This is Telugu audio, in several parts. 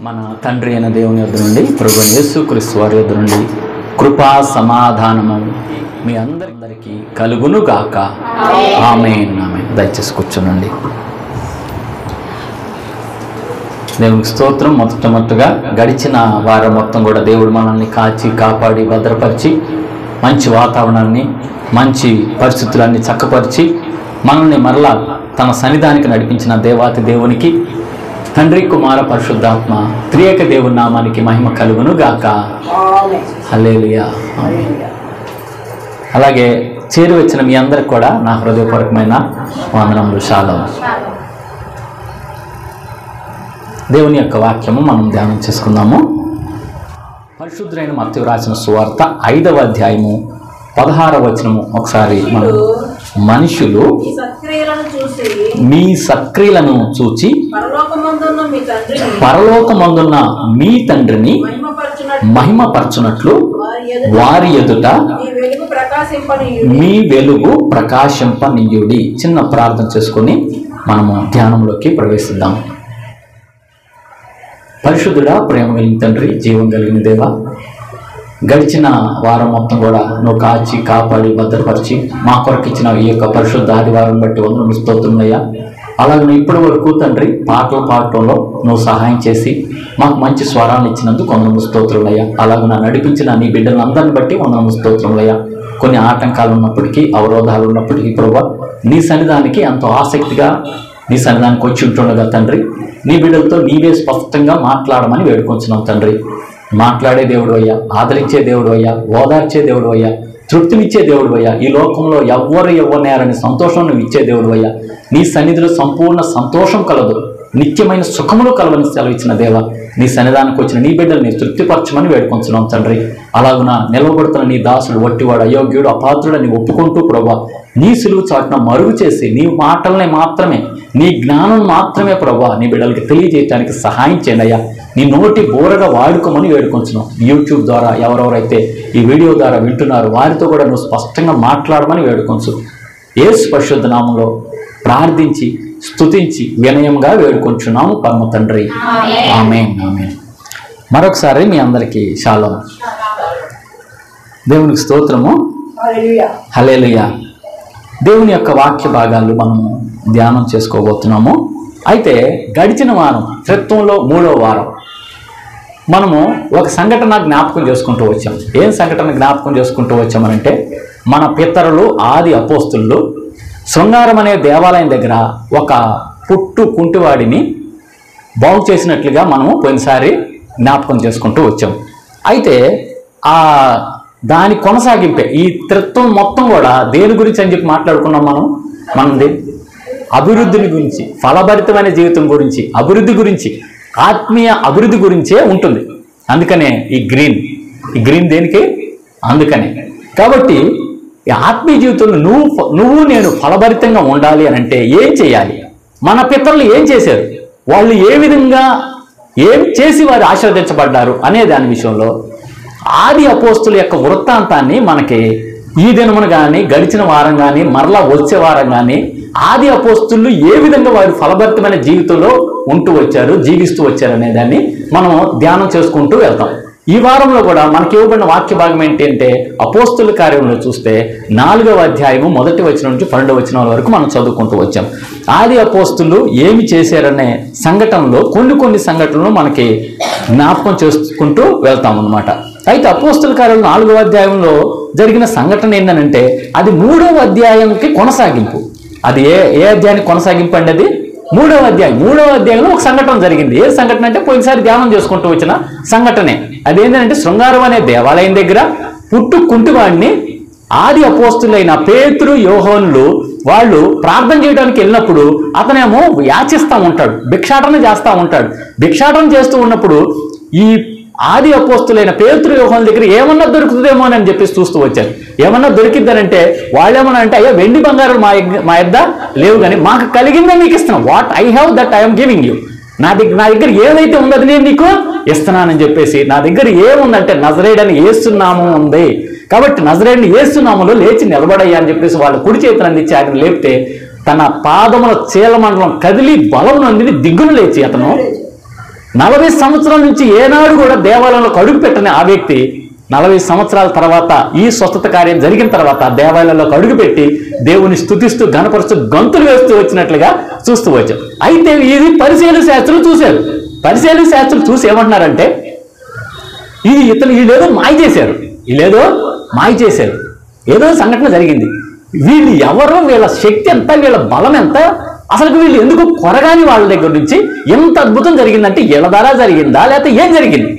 మన తండ్రి అయిన దేవుని యొద్ద నుండి ప్రభువైన యేసుక్రీస్తు వారి యొద్ద నుండి కృపా సమాధానము మీ అందరికీ కలుగును గాక. ఆమేన్. ఆమేన్. దయచేసి కూర్చోనండి. దేవునికి స్తోత్రం. మొట్టమొదటిగా గడిచిన వారం మొత్తం కూడా దేవుడు మనల్ని కాచి కాపాడి భద్రపరిచి మంచి వాతావరణాన్ని మంచి పరిస్థితులన్నీ చక్కపరిచి మనల్ని మరలా తన సన్నిధానికి నడిపించిన దేవాతి దేవునికి తండ్రి కుమార పరిశుద్ధాత్మ త్రియేక దేవుని నామానికి మహిమ కలుగును గాక. హల్లెలూయా. అలాగే చేరువచ్చిన మీ అందరికి కూడా నా హృదయపూర్వకమైన వందనములు. షాలోమ్. దేవుని యొక్క వాక్యము మనం ధ్యానం చేసుకుందాము. పరిశుద్ధులైన మత్తయి రాసిన సువార్త 5వ అధ్యాయము 16వ వచనము. ఒకసారి మనం మనుషులు మీ సక్రియలను చూచి పరలోకమందున్న మీ తండ్రిని మహిమపరచునట్లు వారి ఎదుట మీ వెలుగు ప్రకాశింపనీయుడి. చిన్న ప్రార్థన చేసుకొని మనము ధ్యానంలోకి ప్రవేశిద్దాం. పరిశుద్ధుడా, ప్రేమ కలిగిన తండ్రి, జీవం కలిగిన దేవా, గడిచిన వారం మొత్తం కూడా నువ్వు కాచి కాపాడి భద్రపరిచి మా కొరకు ఇచ్చిన ఈ యొక్క పరిశుద్ధ ఆదివారం బట్టి వందనములు స్తోత్రములయ్యా. అలాగే ఇప్పటి వరకు తండ్రి పాటలు పాడటంలో నువ్వు సహాయం చేసి మాకు మంచి స్వరాన్ని ఇచ్చినందుకు వందనములు స్తోత్రములయ్యా. అలాగే నా నడిపించిన నీ బిడ్డలందరిని బట్టి వందనములు స్తోత్రములయ్యా. కొన్ని ఆటంకాలు ఉన్నప్పటికీ, అవరోధాలు ఉన్నప్పటికీ ప్రభువా నీ సన్నిధానికి ఎంతో ఆసక్తిగా నీ సన్నిధానికి వచ్చి ఉంటుండగా తండ్రి నీ బిడ్డలతో నీవే స్పష్టంగా మాట్లాడమని వేడుకొంచున్నాం తండ్రి. మాట్లాడే దేవుడు అయ్యా, ఆదరించే దేవుడు అయ్యా, ఓదార్చే దేవుడు అయ్యా, తృప్తినిచ్చే దేవుడు అయ్యా. ఈ లోకంలో ఎవ్వనేరని సంతోషం నువ్వు ఇచ్చే దేవుడు అయ్యా. నీ సన్నిధిలో సంపూర్ణ సంతోషం కలదు, నిత్యమైన సుఖములు కలవని సెలవిచ్చిన దేవ, నీ సన్నిధానికి వచ్చిన నీ బిడ్డల్ని తృప్తిపరచమని వేడుకొంచున్నాం తండ్రి. అలాగున నిలవబడుతున్న నీ దాసుడు వట్టివాడు, అయోగ్యుడు, అపాత్రుడని ఒప్పుకుంటూ ప్రభా నీ సులువు చాటున మరుగు చేసి నీ మాటలనే మాత్రమే, నీ జ్ఞానం మాత్రమే ప్రభా నీ బిడ్డలకి తెలియజేయడానికి సహాయం చేయండి అయ్యా. నీ నోటి బోరగా వాడుకోమని వేడుకొంచున్నాం. యూట్యూబ్ ద్వారా ఎవరెవరైతే ఈ వీడియో ద్వారా వింటున్నారో వారితో కూడా నువ్వు స్పష్టంగా మాట్లాడమని వేడుకొంచు. యేసు పరిశుద్ధ నామంలో ప్రార్థించి స్తుతించి వినయంగా వేడుకొంచున్నాము పరమ తండ్రి. ఆమేన్. ఆమేన్. మరొకసారి మీ అందరికీ షాలోమ్. దేవునికి స్తోత్రము. హల్లెలూయా. దేవుని యొక్క వాక్య భాగాలు మనము ధ్యానం చేసుకోబోతున్నాము. అయితే గడిచిన వారం త్రిత్వంలో 3వ వారం మనము ఒక సంఘటన జ్ఞాపకం చేసుకుంటూ వచ్చాం. ఏం సంఘటన జ్ఞాపకం చేసుకుంటూ వచ్చామనంటే, మన పితరులు ఆది అపోస్తులు శృంగారం అనే దేవాలయం దగ్గర ఒక పుట్టు కుంటివాడిని బాగు చేసినట్లుగా మనము పోయినసారి జ్ఞాపకం చేసుకుంటూ వచ్చాం. అయితే ఆ దాని కొనసాగింపే ఈ త్రిత్వం మొత్తం కూడా దేని గురించి అని చెప్పి మాట్లాడుకున్నాం. మనది అభివృద్ధిని గురించి, ఫలభరితమైన జీవితం గురించి, అభివృద్ధి గురించి, ఆత్మీయ అభివృద్ధి గురించే ఉంటుంది. అందుకనే ఈ గ్రీన్ దేనికి? అందుకనే. కాబట్టి ఈ ఆత్మీయ జీవితంలో నువ్వు నేను ఫలభరితంగా ఉండాలి అని అంటే ఏం చేయాలి? మన పితరులు ఏం చేశారు, వాళ్ళు ఏ విధంగా ఏం చేసి వారు ఆశీర్వదించబడ్డారు అనే దాని విషయంలో ఆది అపోస్తుల యొక్క వృత్తాంతాన్ని మనకి ఈ దినమున కానీ, గడిచిన వారం కానీ, మరలా వచ్చే వారం కానీ ఆది అపోస్తులు ఏ విధంగా వారు ఫలభరితమైన జీవితంలో ఉంటూ వచ్చారు, జీవిస్తూ వచ్చారు అనే దాన్ని మనం ధ్యానం చేసుకుంటూ వెళ్తాం. ఈ వారంలో కూడా మనకి ఇవ్వబడిన వాక్య భాగం ఏంటంటే, అపోస్తుల కార్యంలో చూస్తే 4వ అధ్యాయము 1వ వచనం నుంచి 12వ వచనం వరకు మనం చదువుకుంటూ వచ్చాం. ఆది అపోస్తులు ఏమి చేశారనే సంఘటనలో కొన్ని సంఘటనలు మనకి జ్ఞాపకం చేసుకుంటూ వెళ్తాం అన్నమాట. అయితే అపోస్తుల కార్యంలో 4వ అధ్యాయంలో జరిగిన సంఘటన ఏంటంటే, అది 3వ అధ్యాయంకి కొనసాగింపు. అది ఏ అధ్యాయానికి కొనసాగింపు అండి? అది 3వ అధ్యాయం. 3వ అధ్యాయంలో ఒక సంఘటన జరిగింది. ఏ సంఘటన అంటే పోయినసారి ధ్యానం చేసుకుంటూ వచ్చిన సంఘటనే. అదేంటంటే, శృంగారం అనే దేవాలయం దగ్గర పుట్టు కుంటివాడిని ఆది అపోస్తులైన పేతురు, యోహానులు వాళ్ళు ప్రార్థన చేయడానికి వెళ్ళినప్పుడు అతనేమో యాచిస్తూ ఉంటాడు, భిక్షాటన చేస్తూ ఉంటాడు. భిక్షాటన చేస్తూ ఉన్నప్పుడు ఈ ఆది అపోస్తులైన పేతురు, యోహానుల దగ్గర ఏమన్నా దొరుకుతుందేమో అని చెప్పేసి చూస్తూ వచ్చారు. ఏమన్నా దొరికిద్దనంటే వాళ్ళేమన్నా అంటే, అయ్యా వెండి బంగారం మా యొద్ద లేవు, కానీ మాకు కలిగిందే మీకు ఇస్తున్నాం. What I have that I'm giving you. నా దగ్గర ఏదైతే ఉందో అది నేను నీకు ఇస్తున్నానని చెప్పేసి, నా దగ్గర ఏముందంటే నజరేయుడని యేసు నామం ఉంది, కాబట్టి నజరేయుడిని యేసు నామంలో లేచి నిలబడయ్యా అని చెప్పేసి వాళ్ళు కుడి చేతులు అందించి ఆయన లేపితే తన పాదముల చీలమండలం కదిలి బలం నొంది దిగ్గును లేచి అతను 40 సంవత్సరాల నుంచి ఏనాడు కూడా దేవాలయంలో అడుగు పెట్టని ఆ వ్యక్తి 40 సంవత్సరాల తర్వాత ఈ స్వస్థత కార్యం జరిగిన తర్వాత దేవాలయంలో అడుగు పెట్టి దేవుని స్తుతిస్తూ గణపరుస్తూ గంతులు వేస్తూ వచ్చినట్లుగా చూస్తూ వచ్చారు. అయితే ఇది పరిశీలన శాస్త్రులు చూశారు. పరిశీలన శాస్త్రులు చూసి ఏమంటున్నారంటే వీళ్ళేదో మాయ చేశారు, ఏదో సంఘటన జరిగింది, వీళ్ళు ఎవరో, వీళ్ళ శక్తి ఎంత, వీళ్ళ బలం ఎంత, అసలు వీళ్ళు ఎందుకు కొరగాని వాళ్ళ దగ్గర నుంచి ఎంత అద్భుతం జరిగిందంటే వీళ్ళ ద్వారా జరిగిందా లేకపోతే ఏం జరిగింది?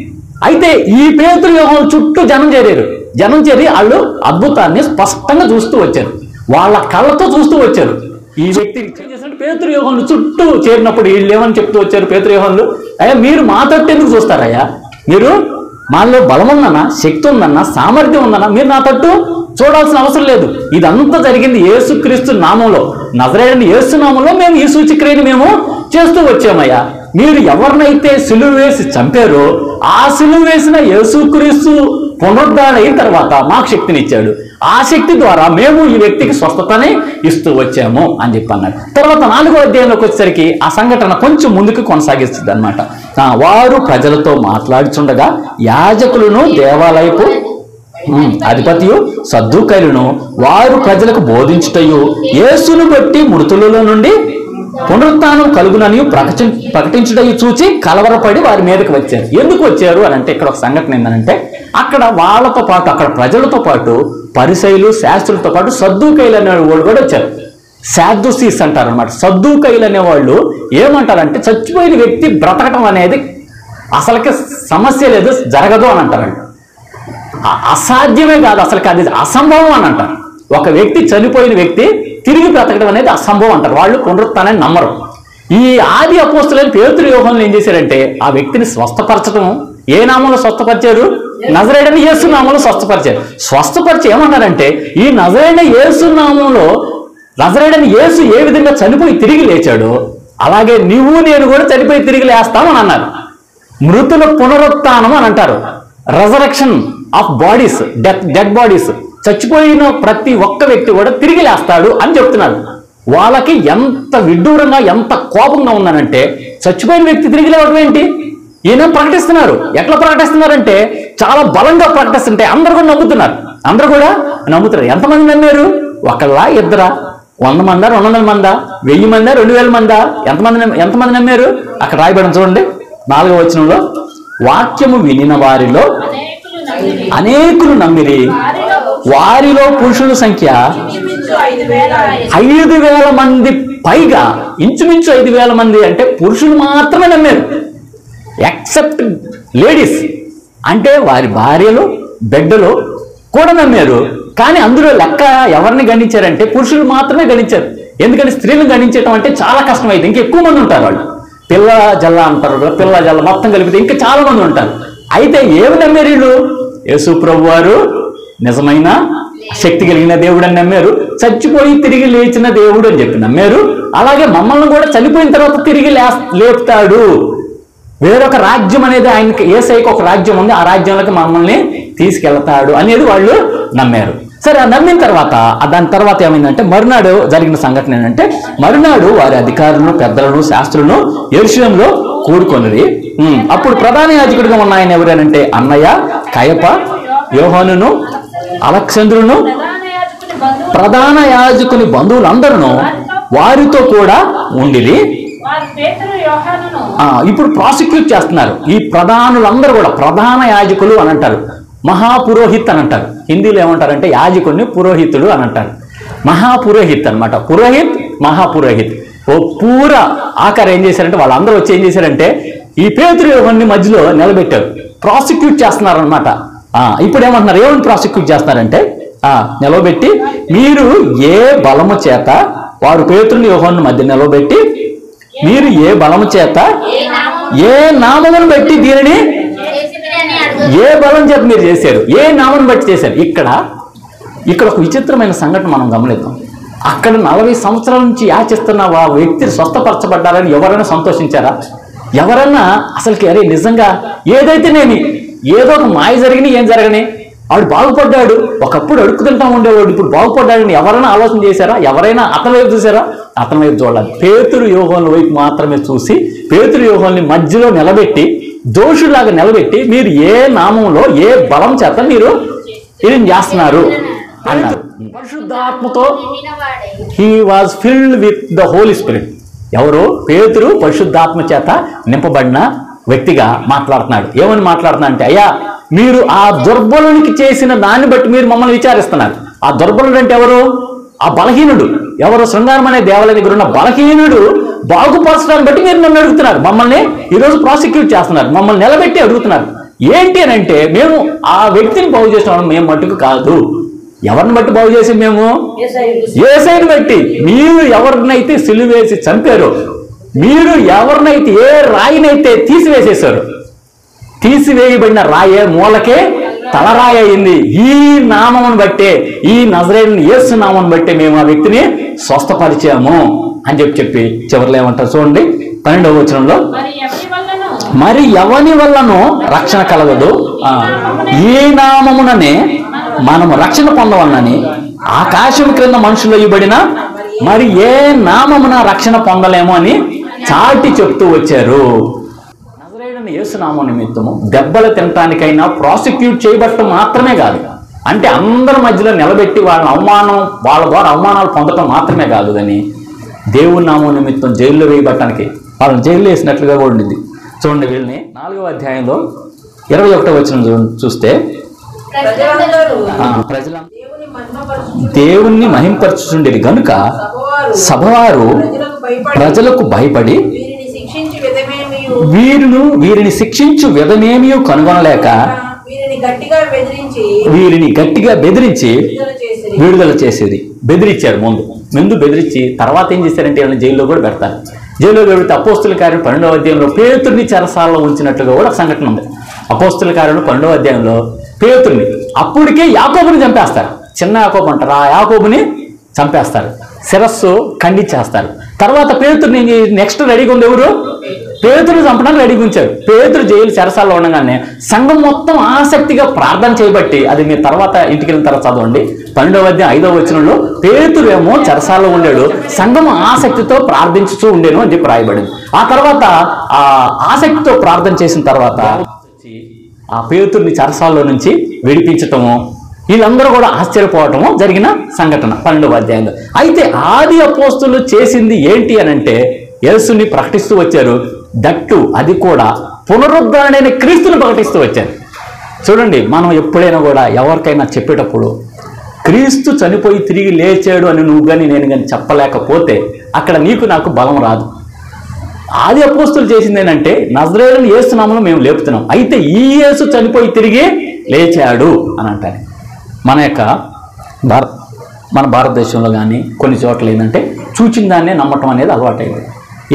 అయితే ఈ పేతురు యోహాను చుట్టూ జనం చేరి వాళ్ళు అద్భుతాన్ని స్పష్టంగా చూస్తూ వచ్చారు, వాళ్ళ కళ్ళతో చూస్తూ వచ్చారు. ఈ వ్యక్తి పేతురు యోహాను చుట్టూ చేరినప్పుడు వీళ్ళు ఏమని చెప్తూ వచ్చారు? పేతురు యోహానులు, అయ్యా మీరు మా తట్టు ఎందుకు చూస్తారయ్యా? మీరు మాలో బలం ఉందన్నా, శక్తి ఉందన్నా, సామర్థ్యం ఉందన్నా మీరు నా తట్టు చూడాల్సిన అవసరం లేదు. ఇదంతా జరిగింది యేసుక్రీస్తు నామంలో, నజరేయుడైన యేసు నామంలో మేము ఈ సూచక్రియని మేము చేస్తూ వచ్చామయ్యా. మీరు ఎవరినైతే సిలువ వేసి చంపారో ఆ సిలువ వేసిన యేసుక్రీస్తు పునరుద్ధరణ అయిన తర్వాత మాకు శక్తిని ఇచ్చాడు, ఆ శక్తి ద్వారా మేము ఈ వ్యక్తికి స్వస్థతని ఇస్తూ వచ్చాము అని చెప్పి అన్నారు. తర్వాత 4వ అధ్యాయంలోకి వచ్చేసరికి ఆ సంఘటన కొంచెం ముందుకు కొనసాగిస్తుంది అనమాట. వారు ప్రజలతో మాట్లాడుచుండగా యాజకులను దేవాలయపు అధిపతియు సద్దూకైలను వారు ప్రజలకు బోధించుటయు యేసును బట్టి మృతులలో నుండి పునరుత్థానం కలుగునని ప్రకటించుటయు చూచి కలవరపడి వారి మీదకి వచ్చారు. ఎందుకు వచ్చారు అని అంటే ఇక్కడ ఒక సంఘటన ఏంటంటే అక్కడ వాళ్ళతో పాటు, అక్కడ ప్రజలతో పాటు పరిసయ్యులు శాస్త్రులతో పాటు సద్దూకైలు అనే వాళ్ళు కూడా వచ్చారు. సాద్దుసీస్ అంటారు అనమాట. సద్దూకైలు అనేవాళ్ళు ఏమంటారంటే చచ్చిపోయిన వ్యక్తి బ్రతకటం అనేది అసలుకి సమస్య లేదు, జరగదు అని అంటారంట. అసాధ్యమే కాదు, అసలుకి అది అసంభవం అని అంటారు. ఒక వ్యక్తి, చనిపోయిన వ్యక్తి తిరిగి బ్రతకడం అనేది అసంభవం అంటారు. వాళ్ళు పునరుత్థానాన్ని నమ్మరు. ఈ ఆది అపోస్తలులైన పేతురు యోహానులు ఏం చేశారంటే ఆ వ్యక్తిని స్వస్థపరచడం, ఏ నామంలో స్వస్థపరిచారు? నజరేయుడైన యేసు నామంలో స్వస్థపరిచారు. స్వస్థపరిచి ఏమన్నారంటే ఈ నజరేయుడైన యేసు నామంలో, నజరేయుడైన యేసు ఏ విధంగా చనిపోయి తిరిగి లేచాడో అలాగే నువ్వు నేను కూడా చనిపోయి తిరిగి లేస్తామని అన్నారు. మృతుల పునరుత్థానం అని అంటారు. Resurrection of bodies, dead bodies. చచ్చిపోయిన ప్రతి ఒక్క వ్యక్తి కూడా తిరిగి లేస్తాడు అని చెప్తున్నారు. వాళ్ళకి ఎంత విడ్డూరంగా, ఎంత కోపంగా ఉందనంటే చచ్చిపోయిన వ్యక్తి తిరిగి లేవడం ఏంటి? ఈయన ప్రకటిస్తున్నారు. ఎట్లా ప్రకటిస్తున్నారంటే చాలా బలంగా ప్రకటిస్తుంటే అందరూ కూడా నమ్ముతున్నారు. ఎంతమంది నమ్మారు? ఒకళ్ళ, ఇద్దరా, 100 మందా, 200 మందా, 1000 మందా, 2000 మందా, ఎంతమంది నమ్మారు? అక్కడ రాయబడిన చూడండి 4వ వచనంలో, వాక్యము వినిన వారిలో అనేకులు నమ్మిరి, వారిలో పురుషుల సంఖ్య 5,000 మంది పైగా, ఇంచుమించు 5,000 మంది అంటే పురుషులు మాత్రమే నమ్మారు. ఎక్సెప్ట్ లేడీస్ అంటే వారి భార్యలు, బిడ్డలు కూడా నమ్మారు. కానీ అందులో లెక్క ఎవరిని గణించారంటే పురుషులు మాత్రమే గణించారు. ఎందుకంటే స్త్రీలను గణించడం అంటే చాలా కష్టమైంది. ఇంకా ఎక్కువ మంది ఉంటారు. వాళ్ళు పిల్ల జల్ల అంటారు, పిల్ల జల్ల మొత్తం కలిపితే ఇంకా చాలా మంది ఉంటారు. అయితే ఏమి నమ్మారు వీళ్ళు? యేసు ప్రభు వారు నిజమైన శక్తి కలిగిన దేవుడు అని నమ్మారు. చచ్చిపోయి తిరిగి లేచిన దేవుడు అని చెప్పి నమ్మారు. అలాగే మమ్మల్ని కూడా చనిపోయిన తర్వాత తిరిగి లేపుతాడు, వేరొక రాజ్యం అనేది ఆయనకి, యేసయ్యకి ఒక రాజ్యం ఉంది, ఆ రాజ్యంలోకి మమ్మల్ని తీసుకెళ్తాడు అనేది వాళ్ళు నమ్మారు. సరే, నమ్మిన తర్వాత దాని తర్వాత ఏమైందంటే మరునాడు జరిగిన సంఘటన ఏంటంటే మరునాడు వారి అధికారులను, పెద్దలను, శాస్త్రులను యెరూషలేములో కూడుకొనిరి. అప్పుడు ప్రధాన యాజకుడిగా ఉన్న ఆయన ఎవరేనంటే అన్నయ్య, కయప, యోహానును, అలెగ్జంద్రును, ప్రధాన యాజకుని బంధువులందరూ వారితో కూడా ఉండిరి. ఇప్పుడు ప్రాసిక్యూట్ చేస్తున్నారు. ఈ ప్రధానులందరూ కూడా ప్రధాన యాజకులు అని అంటారు, మహాపురోహిత్ అని అంటారు. హిందీలో ఏమంటారంటే యాజకుడిని పురోహితుడు అని అంటారు. మహాపురోహిత్ అనమాట. పురోహిత్, మహాపురోహిత్. ఓ పూర ఆకారం ఏం చేశారంటే వాళ్ళందరూ వచ్చి ఏం చేశారంటే ఈ పేతురు యోహానుని మధ్యలో నిలబెట్టారు. ప్రాసిక్యూట్ చేస్తున్నారు అనమాట. ఇప్పుడు ఏమంటున్నారు? ఏమని ప్రాసిక్యూట్ చేస్తున్నారంటే నిలబెట్టి మీరు ఏ బలము చేత, వారు పేతురుని యోహాను మధ్య నిలబెట్టి మీరు ఏ బలము చేత, ఏ నామమును బట్టి దీనిని, ఏ బలం చేత మీరు చేశారు, ఏ నామను బట్టి చేశారు. ఇక్కడ ఒక విచిత్రమైన సంఘటన మనం గమనిద్దాం. అక్కడ 40 సంవత్సరాల నుంచి యాచిస్తున్న ఆ వ్యక్తి స్వస్థపరచబడ్డారని ఎవరైనా సంతోషించారా? ఎవరన్నా అసలుకి అరే నిజంగా ఏదైతేనేమి, ఏదో ఒక మాయ జరిగినాయి, ఏం జరగని, ఆడు బాగుపడ్డాడు. ఒకప్పుడు అడుక్కుతుంటా ఉండేవాడు, ఇప్పుడు బాగుపడ్డాడని ఎవరైనా ఆలోచన చేశారా? ఎవరైనా అతని వైపు చూసారా? అతని వైపు చూడాలి. పేతురు యోహాను వైపు మాత్రమే చూసి పేతురు యోహాన్ని మధ్యలో నిలబెట్టి, దోషులాగా నిలబెట్టి, మీరు ఏ నామంలో ఏ బలం చేత మీరు ఏం చేస్తున్నారు అన్నారు. పరిశుద్ధాత్మతో he was filled with the holy spirit. ఎవరు? పేతురు పరిశుద్ధాత్మ చేత నింపబడిన వ్యక్తిగా మాట్లాడుతున్నాడు. ఏమని మాట్లాడుతున్నా అంటే, అయ్యా మీరు ఆ దుర్బలునికి చేసిన దాన్ని బట్టి మీరు మమ్మల్ని విచారిస్తున్నారు. ఆ దుర్బలుడు అంటే ఎవరు? ఆ బలహీనుడు. ఎవరు? శృంగారం అనే దేవాలయ దగ్గర ఉన్న బలహీనుడు బాగుపరచడాన్ని బట్టి మీరు నన్ను అడుగుతున్నారు. మమ్మల్ని ఈరోజు ప్రాసిక్యూట్ చేస్తున్నారు, మమ్మల్ని నిలబెట్టి అడుగుతున్నారు. ఏంటి అని అంటే, మేము ఆ వ్యక్తిని బాగు చేసిన మేము మట్టుకు కాదు. ఎవరిని బట్టి బాగు చేసి? మేము యేసయ్యని బట్టి. మీరు ఎవరినైతే సిలువేసి చంపారో, మీరు ఎవరినైతే ఏ రాయినైతే తీసివేసేశారు, తీసివేయబడిన రాయే మూలకే తలరాయి అయింది. ఈ నామమును బట్టే, ఈ నజరేయుని యేసు నామమును బట్టే మేము ఆ వ్యక్తిని స్వస్థపరిచాము అని చెప్పి చివరిలో ఏమంటారు చూడండి, 12వ వచనంలో, మరి ఎవని వల్లనో రక్షణ కలగదు, ఈ నామముననే మనము రక్షణ పొందవన్నని ఆకాశం క్రింద మనుషులు ఇవ్వబడిన మరి ఏ నామమున రక్షణ పొందలేము అని చాటి చెప్తూ వచ్చారు. నజరేయుడైన యేసు నామం నిమిత్తము దెబ్బలు తినటానికైనా ప్రాసిక్యూట్ చేయబట్టం మాత్రమే కాదు, అంటే అందరి మధ్యలో నిలబెట్టి వాళ్ళ ద్వారా అవమానాలు పొందటం మాత్రమే కాదు అని దేవుని నామం నిమిత్తం జైల్లో వేయబట్టడానికి వాళ్ళని జైల్లో వేసినట్లుగా కూడా ఉండింది. చూడండి, వీళ్ళని 4వ అధ్యాయంలో 21వ వచనం చూస్తే, దేవుణ్ణి మహింపరచుచుండేది గనుక సభవారు ప్రజలకు భయపడి వీరిని శిక్షించు విధమేమీ కనుగొనలేక వీరిని గట్టిగా బెదిరించి విడుదల చేసేది. బెదిరించారు ముందు బెదిరించి తర్వాత ఏం చేశారంటే వీళ్ళని జైల్లో కూడా పెడతారు. జైల్లో పెడితే అపోస్తుల కార్యం 12వ అధ్యాయంలో పేతుర్ని చెరసాలలో ఉంచినట్లుగా కూడా సంఘటన ఉంది. అపోస్తుల కార్యంలో 12వ అధ్యాయంలో పేతుర్ని, అప్పటికే యాకోబుని చంపేస్తారు. చిన్న యాకోబు అంటారు, ఆ యాకోబుని చంపేస్తారు, శిరస్సు ఖండించేస్తారు. తర్వాత పేతుర్ని నెక్స్ట్ రెడీగా ఉంది ఎవరు? పేతురు చంపడానికి రెడీగా ఉంచారు. పేతురు జైలు చెరసాల్లో ఉండగానే సంఘం మొత్తం ఆసక్తిగా ప్రార్థన చేయబట్టి, అది మీరు తర్వాత ఇంటికి వెళ్ళిన తర్వాత చదవండి, 12వ అధ్యాయం 5వ వచనంలో పేతురు ఏమో చెరసాల్లో ఉండాడు, సంఘం ఆసక్తితో ప్రార్థించుతూ ఉండేను అని చెప్పి రాయబడింది. ఆ తర్వాత ఆ ఆసక్తితో ప్రార్థన చేసిన తర్వాత ఆ పేతుర్ని చెరసాల్లో నుంచి విడిపించటము, వీళ్ళందరూ కూడా ఆశ్చర్యపోవటము జరిగిన సంఘటన 12వ అధ్యాయంలో. అయితే ఆది అపోస్తులు చేసింది ఏంటి అని అంటే, యేసుని ప్రకటిస్తూ వచ్చారు. దట్టు అది కూడా పునరుద్ధరణైన క్రీస్తుని ప్రకటిస్తూ వచ్చారు. చూడండి, మనం ఎప్పుడైనా కూడా ఎవరికైనా చెప్పేటప్పుడు క్రీస్తు చనిపోయి తిరిగి లేచాడు అని నువ్వు కానీ నేను కానీ చెప్పలేకపోతే అక్కడ నీకు నాకు బలం రాదు. ఆది అపోస్తులు చేసింది ఏంటంటే, నజరేయుడైన యేసు నామములో మేము లేపుతున్నాం, అయితే ఈ యేసు చనిపోయి తిరిగి లేచాడు అని అంటారు. మన భారతదేశంలో కానీ కొన్ని చోట్ల ఏంటంటే చూచిన దాన్నే నమ్మటం అనేది అలవాటైంది.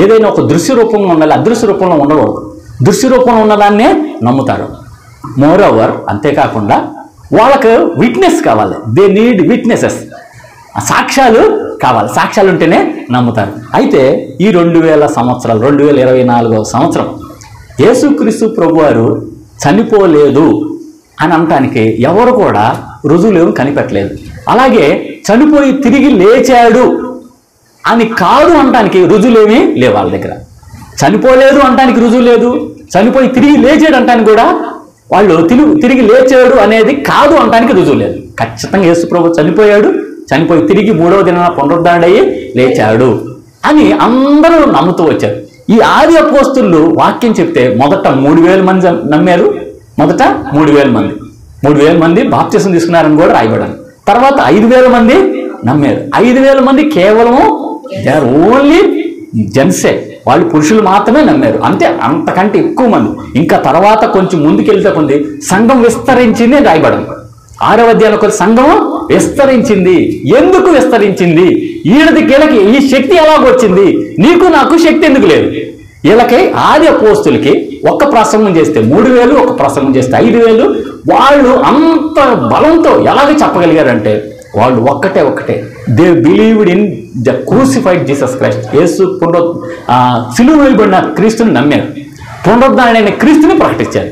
ఏదైనా ఒక దృశ్య రూపంలో ఉండాలి, అదృశ్య రూపంలో ఉండకూడదు. దృశ్య రూపంలో ఉన్నదాన్నే నమ్ముతారు. మోర్ ఓవర్, అంతేకాకుండా వాళ్ళకు విట్నెస్ కావాలి. దే నీడ్ విట్నెసెస్, సాక్ష్యాలు కావాలి. సాక్ష్యాలు ఉంటేనే నమ్ముతారు. అయితే ఈ 2000 సంవత్సరాలు, 2024వ సంవత్సరం యేసుక్రీస్తు ప్రభువారు చనిపోలేదు అని అనటానికి ఎవరు కూడా రుజువులేమి కనిపెట్టలేదు. అలాగే చనిపోయి తిరిగి లేచాడు అని కాదు అనటానికి రుజువులేమీ లేవు వాళ్ళ దగ్గర. చనిపోలేదు అనటానికి రుజువు లేదు, చనిపోయి తిరిగి లేచాడు అనటానికి కూడా వాళ్ళు తిరిగి లేచాడు అనేది కాదు అనటానికి రుజువు లేదు. ఖచ్చితంగా యేసు ప్రభు చనిపోయాడు, చనిపోయి తిరిగి 3వ దినాన పునరుద్ధరణయ్యి లేచాడు అని అందరూ నమ్ముతూ వచ్చారు. ఈ ఆది అపోస్తులు వాక్యం చెప్తే మొదట 3000 మంది నమ్మారు. మొదట 3000 మంది బాప్తిసం తీసుకున్నారని కూడా రాయబడారు. తర్వాత 5000 మంది నమ్మారు. 5000 మంది కేవలము దే ఆర్ ఓన్లీ జెంట్సే, వాళ్ళు పురుషులు మాత్రమే నమ్మారు. అంతే, అంతకంటే ఎక్కువ మంది. ఇంకా తర్వాత కొంచెం ముందుకెళ్తే కొంది సంఘం విస్తరించింది అని రాయబడింది. 6వ అధ్యాయంలో కొన్ని సంఘం విస్తరించింది. ఎందుకు విస్తరించింది? వీళ్ళకి ఈ శక్తి ఎలాగొచ్చింది? నీకు నాకు శక్తి ఎందుకు లేదు? వీళ్ళకి ఆది అపోస్తులకి ఒక్క ప్రసంగం చేస్తే 3000, ఒక ప్రసంగం చేస్తే 5000. వాళ్ళు అంత బలంతో ఎలాగ చెప్పగలిగారంటే, వాళ్ళు ఒక్కటే they believed in the crucified Jesus Christ. Yesu సిలువ వేయబడిన క్రీస్తుని నమ్మారు, పునరుద్ధరణైన క్రీస్తుని ప్రకటించారు.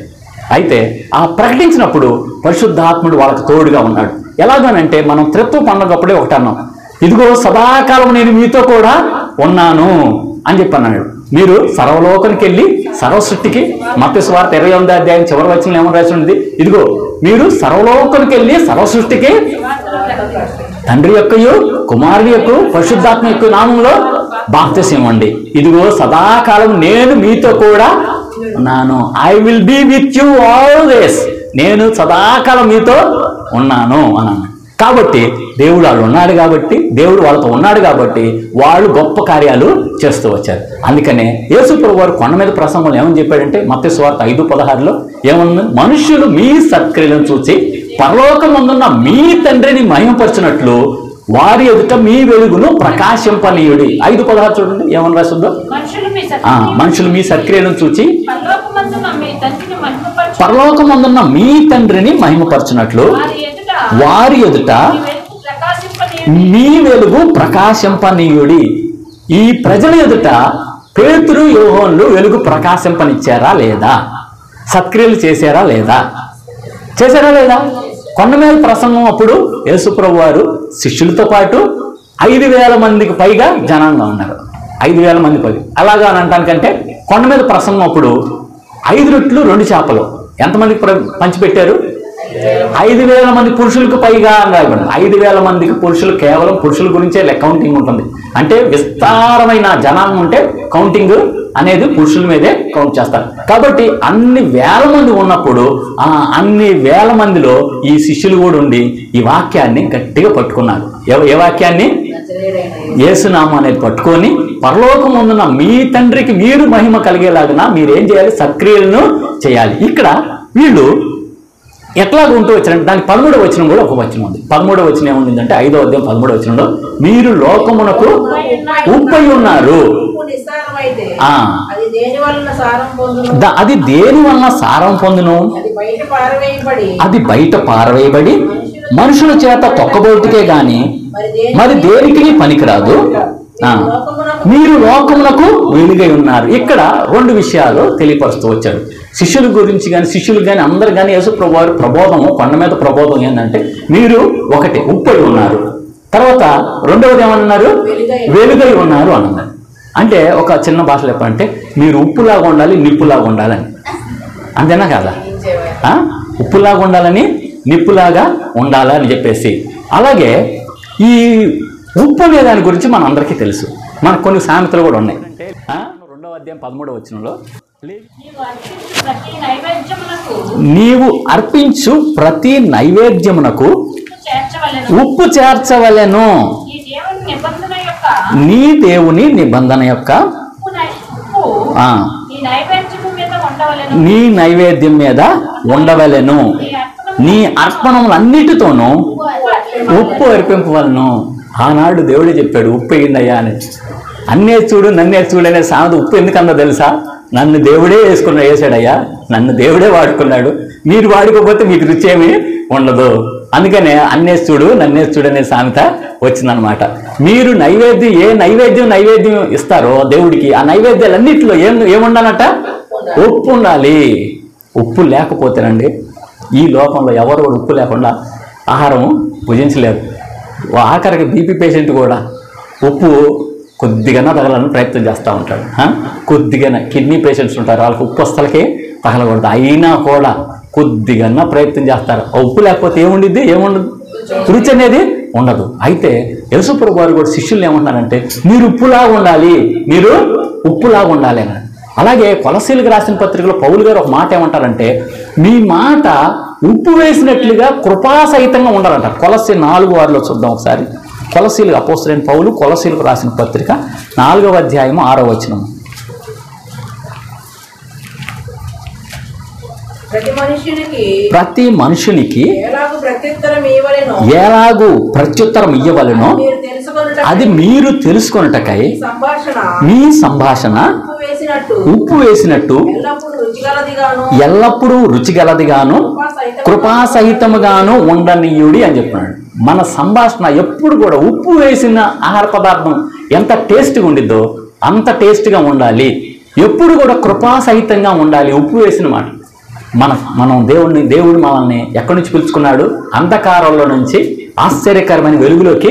అయితే ఆ ప్రకటించినప్పుడు పరిశుద్ధాత్ముడు వాళ్ళకి తోడుగా ఉన్నాడు. ఎలాగనంటే మనం త్రిత్వ పండుగప్పుడే ఒకటి అన్నాం, ఇదిగో సదాకాలం నేను మీతో కూడా ఉన్నాను అని చెప్పి అన్నాడు. మీరు సర్వలోకానికి వెళ్ళి సర్వసృష్టికి, మత్తయి సువార్త 28వ అధ్యాయం చివరి వచనంలో ఏమని రాసి ఉంది, ఇదిగో మీరు సర్వలోకానికి వెళ్ళి సర్వసృష్టికి తండ్రి యొక్కయు కుమారుని యొక్క పరిశుద్ధాత్మ యొక్క నామంలో బాప్తిసం ఇవ్వండి. ఇదిగో సదాకాలం నేను మీతో కూడా ఉన్నాను. I will be with you always. నేను సదాకాలం మీతో ఉన్నాను అన్నాను. కాబట్టి దేవుడు వాళ్ళు ఉన్నాడు కాబట్టి, దేవుడు వాళ్ళతో ఉన్నాడు కాబట్టి వాళ్ళు గొప్ప కార్యాలు చేస్తూ వచ్చారు. అందుకనే యేసు ప్రభువు వారు కొండ మీద ప్రసంగంలో ఏమని చెప్పాడంటే, మత్తయి సువార్త 5:16 ఏమన్నా, మనుష్యులు మీ సత్క్రియలను చూసి పరలోకమందున్న మీ తండ్రిని మహిమపరచినట్లు వారి ఎదుట మీ వెలుగును ప్రకాశింపనీయుడి. 5:16 చూడండి ఏమని రాస్తుందో, మనుషులు మీ సత్క్రియలను చూచి పరలోకమందున్న మీ తండ్రిని మహిమపరచినట్లు వారి ఎదుట మీ వెలుగు ప్రకాశింపనీయుడి. ఈ ప్రజల ఎదుట పేతురు యోహానులు వెలుగు ప్రకాశింపనిచ్చారా లేదా? సత్క్రియలు చేశారా లేదా? చేశారా లేదా? కొండ మీద ప్రసంగం అప్పుడు యేసు ప్రభు వారు శిష్యులతో పాటు 5,000 మందికి పైగా జనాంగా ఉన్నారు. 5,000 మంది పైగా. అలాగా అని అంటానికంటే కొండ మీద ప్రసంగం అప్పుడు 5 రొట్టెలు 2 చేపలు ఎంతమందికి పంచిపెట్టారు? 5,000 మంది పురుషులకు పైగా అని రాయబడింది. 5,000 మందికి పురుషులు, కేవలం పురుషుల గురించే కౌంటింగ్ ఉంటుంది. అంటే విస్తారమైన జనాంగం ఉంటే కౌంటింగ్ అనేది పురుషుల మీదే కౌంట్ చేస్తారు. కాబట్టి అన్ని వేల మంది ఉన్నప్పుడు అన్ని వేల మందిలో ఈ శిష్యులు కూడా ఉండి ఈ వాక్యాన్ని గట్టిగా పట్టుకున్నారు. ఏ వాక్యాన్ని? యేసునామం అనేది పట్టుకొని పరలోకం ముందున్న మీ తండ్రికి మీరు మహిమ కలిగేలాగా మీరేం చేయాలి? సత్క్రియలను చేయాలి. ఇక్కడ వీళ్ళు ఎట్లాగ ఉంటూ వచ్చారంటే దానికి 13వ వచనం కూడా ఒక వచనం ఉంది. 13వ వచనం ఏముందంటే 5వ అధ్యాయం 13వ వచనంలో, మీరు లోకమునకు ఉప్పై ఉన్నారు. అది దేని వలన సారం పొందును? అది బయట పారవేయబడి మనుషుల చేత తొక్కబోటుకే గాని మరి దేనికి పనికిరాదు. మీరు లోకమునకు వెలుగై ఉన్నారు. ఇక్కడ 2 విషయాలు తెలియపరుస్తూ వచ్చారు. శిష్యుల గురించి కానీ, శిష్యులు కానీ, అందరు కానీ యేసు ప్రభు వారి ప్రబోధము, కొండ మీద ప్రబోధం ఏంటంటే, మీరు ఒకటి ఉప్పై ఉన్నారు, తర్వాత రెండవది ఏమన్నారు? వెలుగై ఉన్నారు అన్నారు. అంటే ఒక చిన్న భాషలో చెప్పాలంటే మీరు ఉప్పులాగా ఉండాలి, నిప్పులాగా ఉండాలని. అంతేనా కాదా? ఉప్పులాగా ఉండాలని, నిప్పులాగా ఉండాలని చెప్పేసి. అలాగే ఈ ఉప్పు అనే దాని గురించి మన అందరికీ తెలుసు. మనకు కొన్ని సామెతలు కూడా ఉన్నాయి. 2వ అధ్యాయం 13వ వచనంలో, నీవు అర్పించు ప్రతి నైవేద్యమునకు ఉప్పు చేర్చవలెను. నీ దేవుని నిబంధన యొక్క నీ నైవేద్యం మీద ఉండవలెను. నీ అర్పణములన్నిటితోనూ ఉప్పు అర్పింపవలను. ఆనాడు దేవుడే చెప్పాడు ఉప్పు వేయండియ్యా అని. అన్నే చూడు నన్నే చూడు అనే సామెత ఉప్పు ఎందుకన్నా తెలుసా? నన్ను దేవుడే వేసాడయ్యా, నన్ను దేవుడే వాడుకున్నాడు, మీరు వాడుకోకపోతే మీకు రుచి ఏమీ ఉండదు. అందుకనే అన్నేసి చూడు నన్నేసి చూడు అనే సామెత వచ్చిందనమాట. మీరు ఏ నైవేద్యం ఇస్తారో దేవుడికి, ఆ నైవేద్యాలన్నింటిలో ఏముండాలట? ఉప్పు ఉండాలి. ఉప్పు లేకపోతేనండి ఈ లోకంలో ఎవరు ఉప్పు లేకుండా ఆహారం భుజించలేరు. ఆఖరికి బీపీ పేషెంట్ కూడా ఉప్పు కొద్దిగానే తగలని ప్రయత్నం చేస్తూ ఉంటాడు. కొద్దిగానే కిడ్నీ పేషెంట్స్ ఉంటారు, వాళ్ళకి ఉప్పు అస్సలకే తగలకూడదు, అయినా కూడా కొద్దిగా ప్రయత్నం చేస్తారు. ఉప్పు లేకపోతే ఏముండదు, రుచి అనేది ఉండదు. అయితే యేసు ప్రభు వారు కూడా శిష్యులు ఏమంటున్నారంటే, మీరు ఉప్పులాగా ఉండాలి, మీరు ఉప్పులాగా ఉండాలి అని. అలాగే కొలసీలకు రాసిన పత్రికలో పౌలు గారు ఒక మాట ఏమంటారంటే, మీ మాట ఉప్పు వేసినట్లుగా కృపాసహితంగా ఉండాలంట. కొలసీ 4:6 చూద్దాం ఒకసారి. కొలసీలు అపోస్తలుడైన పౌలు కొలసీలకు రాసిన పత్రిక 4వ అధ్యాయం 6వ వచనం. ప్రతి మనుషునికి ఎలాగూ ప్రత్యుత్తరం ఇయ్యవలెనో అది మీరు తెలుసుకొనుటకై మీ సంభాషణ ఉప్పు వేసినట్టు ఎల్లప్పుడూ రుచిగలదిగాను కృపాసహితముగాను ఉండనీయుడి అని చెప్పినాడు. మన సంభాషణ ఎప్పుడు కూడా ఉప్పు వేసిన ఆహార పదార్థం ఎంత టేస్ట్గా ఉండిద్దో అంత టేస్ట్గా ఉండాలి. ఎప్పుడు కూడా కృపాసహితంగా ఉండాలి. ఉప్పు వేసిన మాట మనం దేవుడు మనల్ని ఎక్కడి నుంచి పిలుచుకున్నాడు? అంధకారంలో నుంచి ఆశ్చర్యకరమైన వెలుగులోకి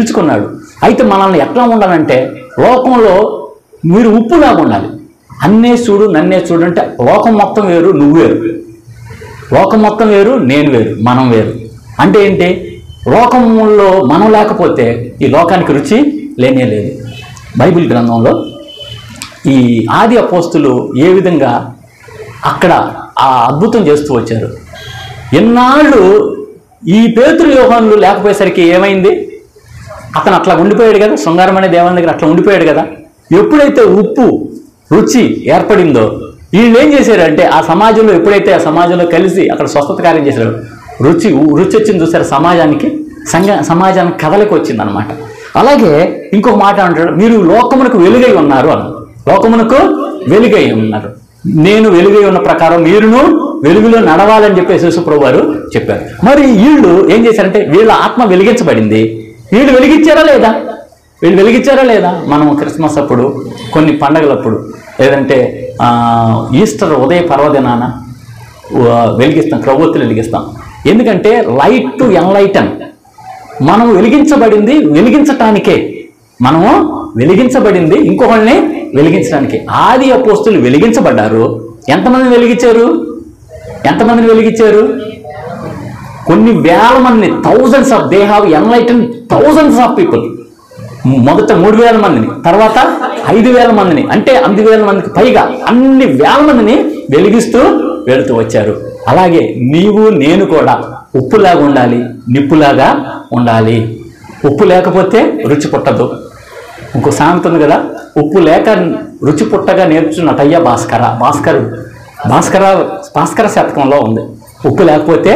పిలుచుకున్నాడు. అయితే మనల్ని ఎట్లా ఉండాలంటే, లోకంలో మీరు ఉప్పులాగా ఉండాలి. అన్నే చూడు నన్నే చూడు అంటే లోకం మొత్తం వేరు, నువ్వు వేరు. లోకం మొత్తం వేరు, నేను వేరు, మనం వేరు. అంటే ఏంటి? లోకంలో మనం లేకపోతే ఈ లోకానికి రుచి లేనే లేదు. బైబిల్ గ్రంథంలో ఈ ఆది అపోస్తులు ఏ విధంగా అక్కడ ఆ అద్భుతం చేస్తూ వచ్చారు. ఎన్నాళ్ళు ఈ పేతురు యోహానులు లేకపోయేసరికి ఏమైంది? అతను అట్లా ఉండిపోయాడు కదా, శృంగారం అనే దేవాలయం దగ్గర అట్లా ఉండిపోయాడు కదా. ఎప్పుడైతే ఉప్పు రుచి ఏర్పడిందో వీళ్ళు ఏం చేశారంటే, ఆ సమాజంలో ఎప్పుడైతే ఆ సమాజంలో కలిసి అక్కడ స్వస్థత కార్యం చేశారు, రుచి వచ్చింది చూసారు. సమాజానికి కదలికి వచ్చింది అనమాట. అలాగే ఇంకొక మాట అంటాడు, మీరు లోకమునకు వెలుగై ఉన్నారు అన్న. లోకమునకు వెలుగై ఉన్నారు, నేను వెలుగై ఉన్న ప్రకారం మీరును వెలుగులో నడవాలని చెప్పేసి యేసుప్రభువు వారు చెప్పారు. మరి వీళ్ళు ఏం చేశారంటే, వీళ్ళ ఆత్మ వెలిగించబడింది. వీళ్ళు వెలిగించారా లేదా? మనం క్రిస్మస్ అప్పుడు, కొన్ని పండగలప్పుడు, లేదంటే ఈస్టర్ ఉదయ పర్వదినాన వెలిగిస్తాం, క్రొవ్వొత్తులు వెలిగిస్తాం. ఎందుకంటే లైట్ టు ఎన్లైటన్. మనం వెలిగించటానికే. మనము వెలిగించబడింది ఇంకొకళ్ళని వెలిగించడానికి. ఆది అపోస్తులు వెలిగించబడ్డారు. ఎంతమందిని వెలిగించారు? కొన్ని వేల మందిని, thousands of, they have enlighten thousands of people. మొదట 3000 మందిని, తర్వాత 5000 మందిని, అంటే 8000 మందికి పైగా అన్ని వేల మందిని వెలిగిస్తూ వెళుతూ వచ్చారు. అలాగే నీవు నేను కూడా ఉప్పులాగా ఉండాలి, నిప్పులాగా ఉండాలి. ఉప్పు లేకపోతే రుచి పుట్టదు. ఇంకో సామెత ఉంది కదా, ఉప్పు లేక రుచి పుట్టగా నేర్చున్నట్టయ్యా భాస్కర శతకంలో ఉంది. ఉప్పు లేకపోతే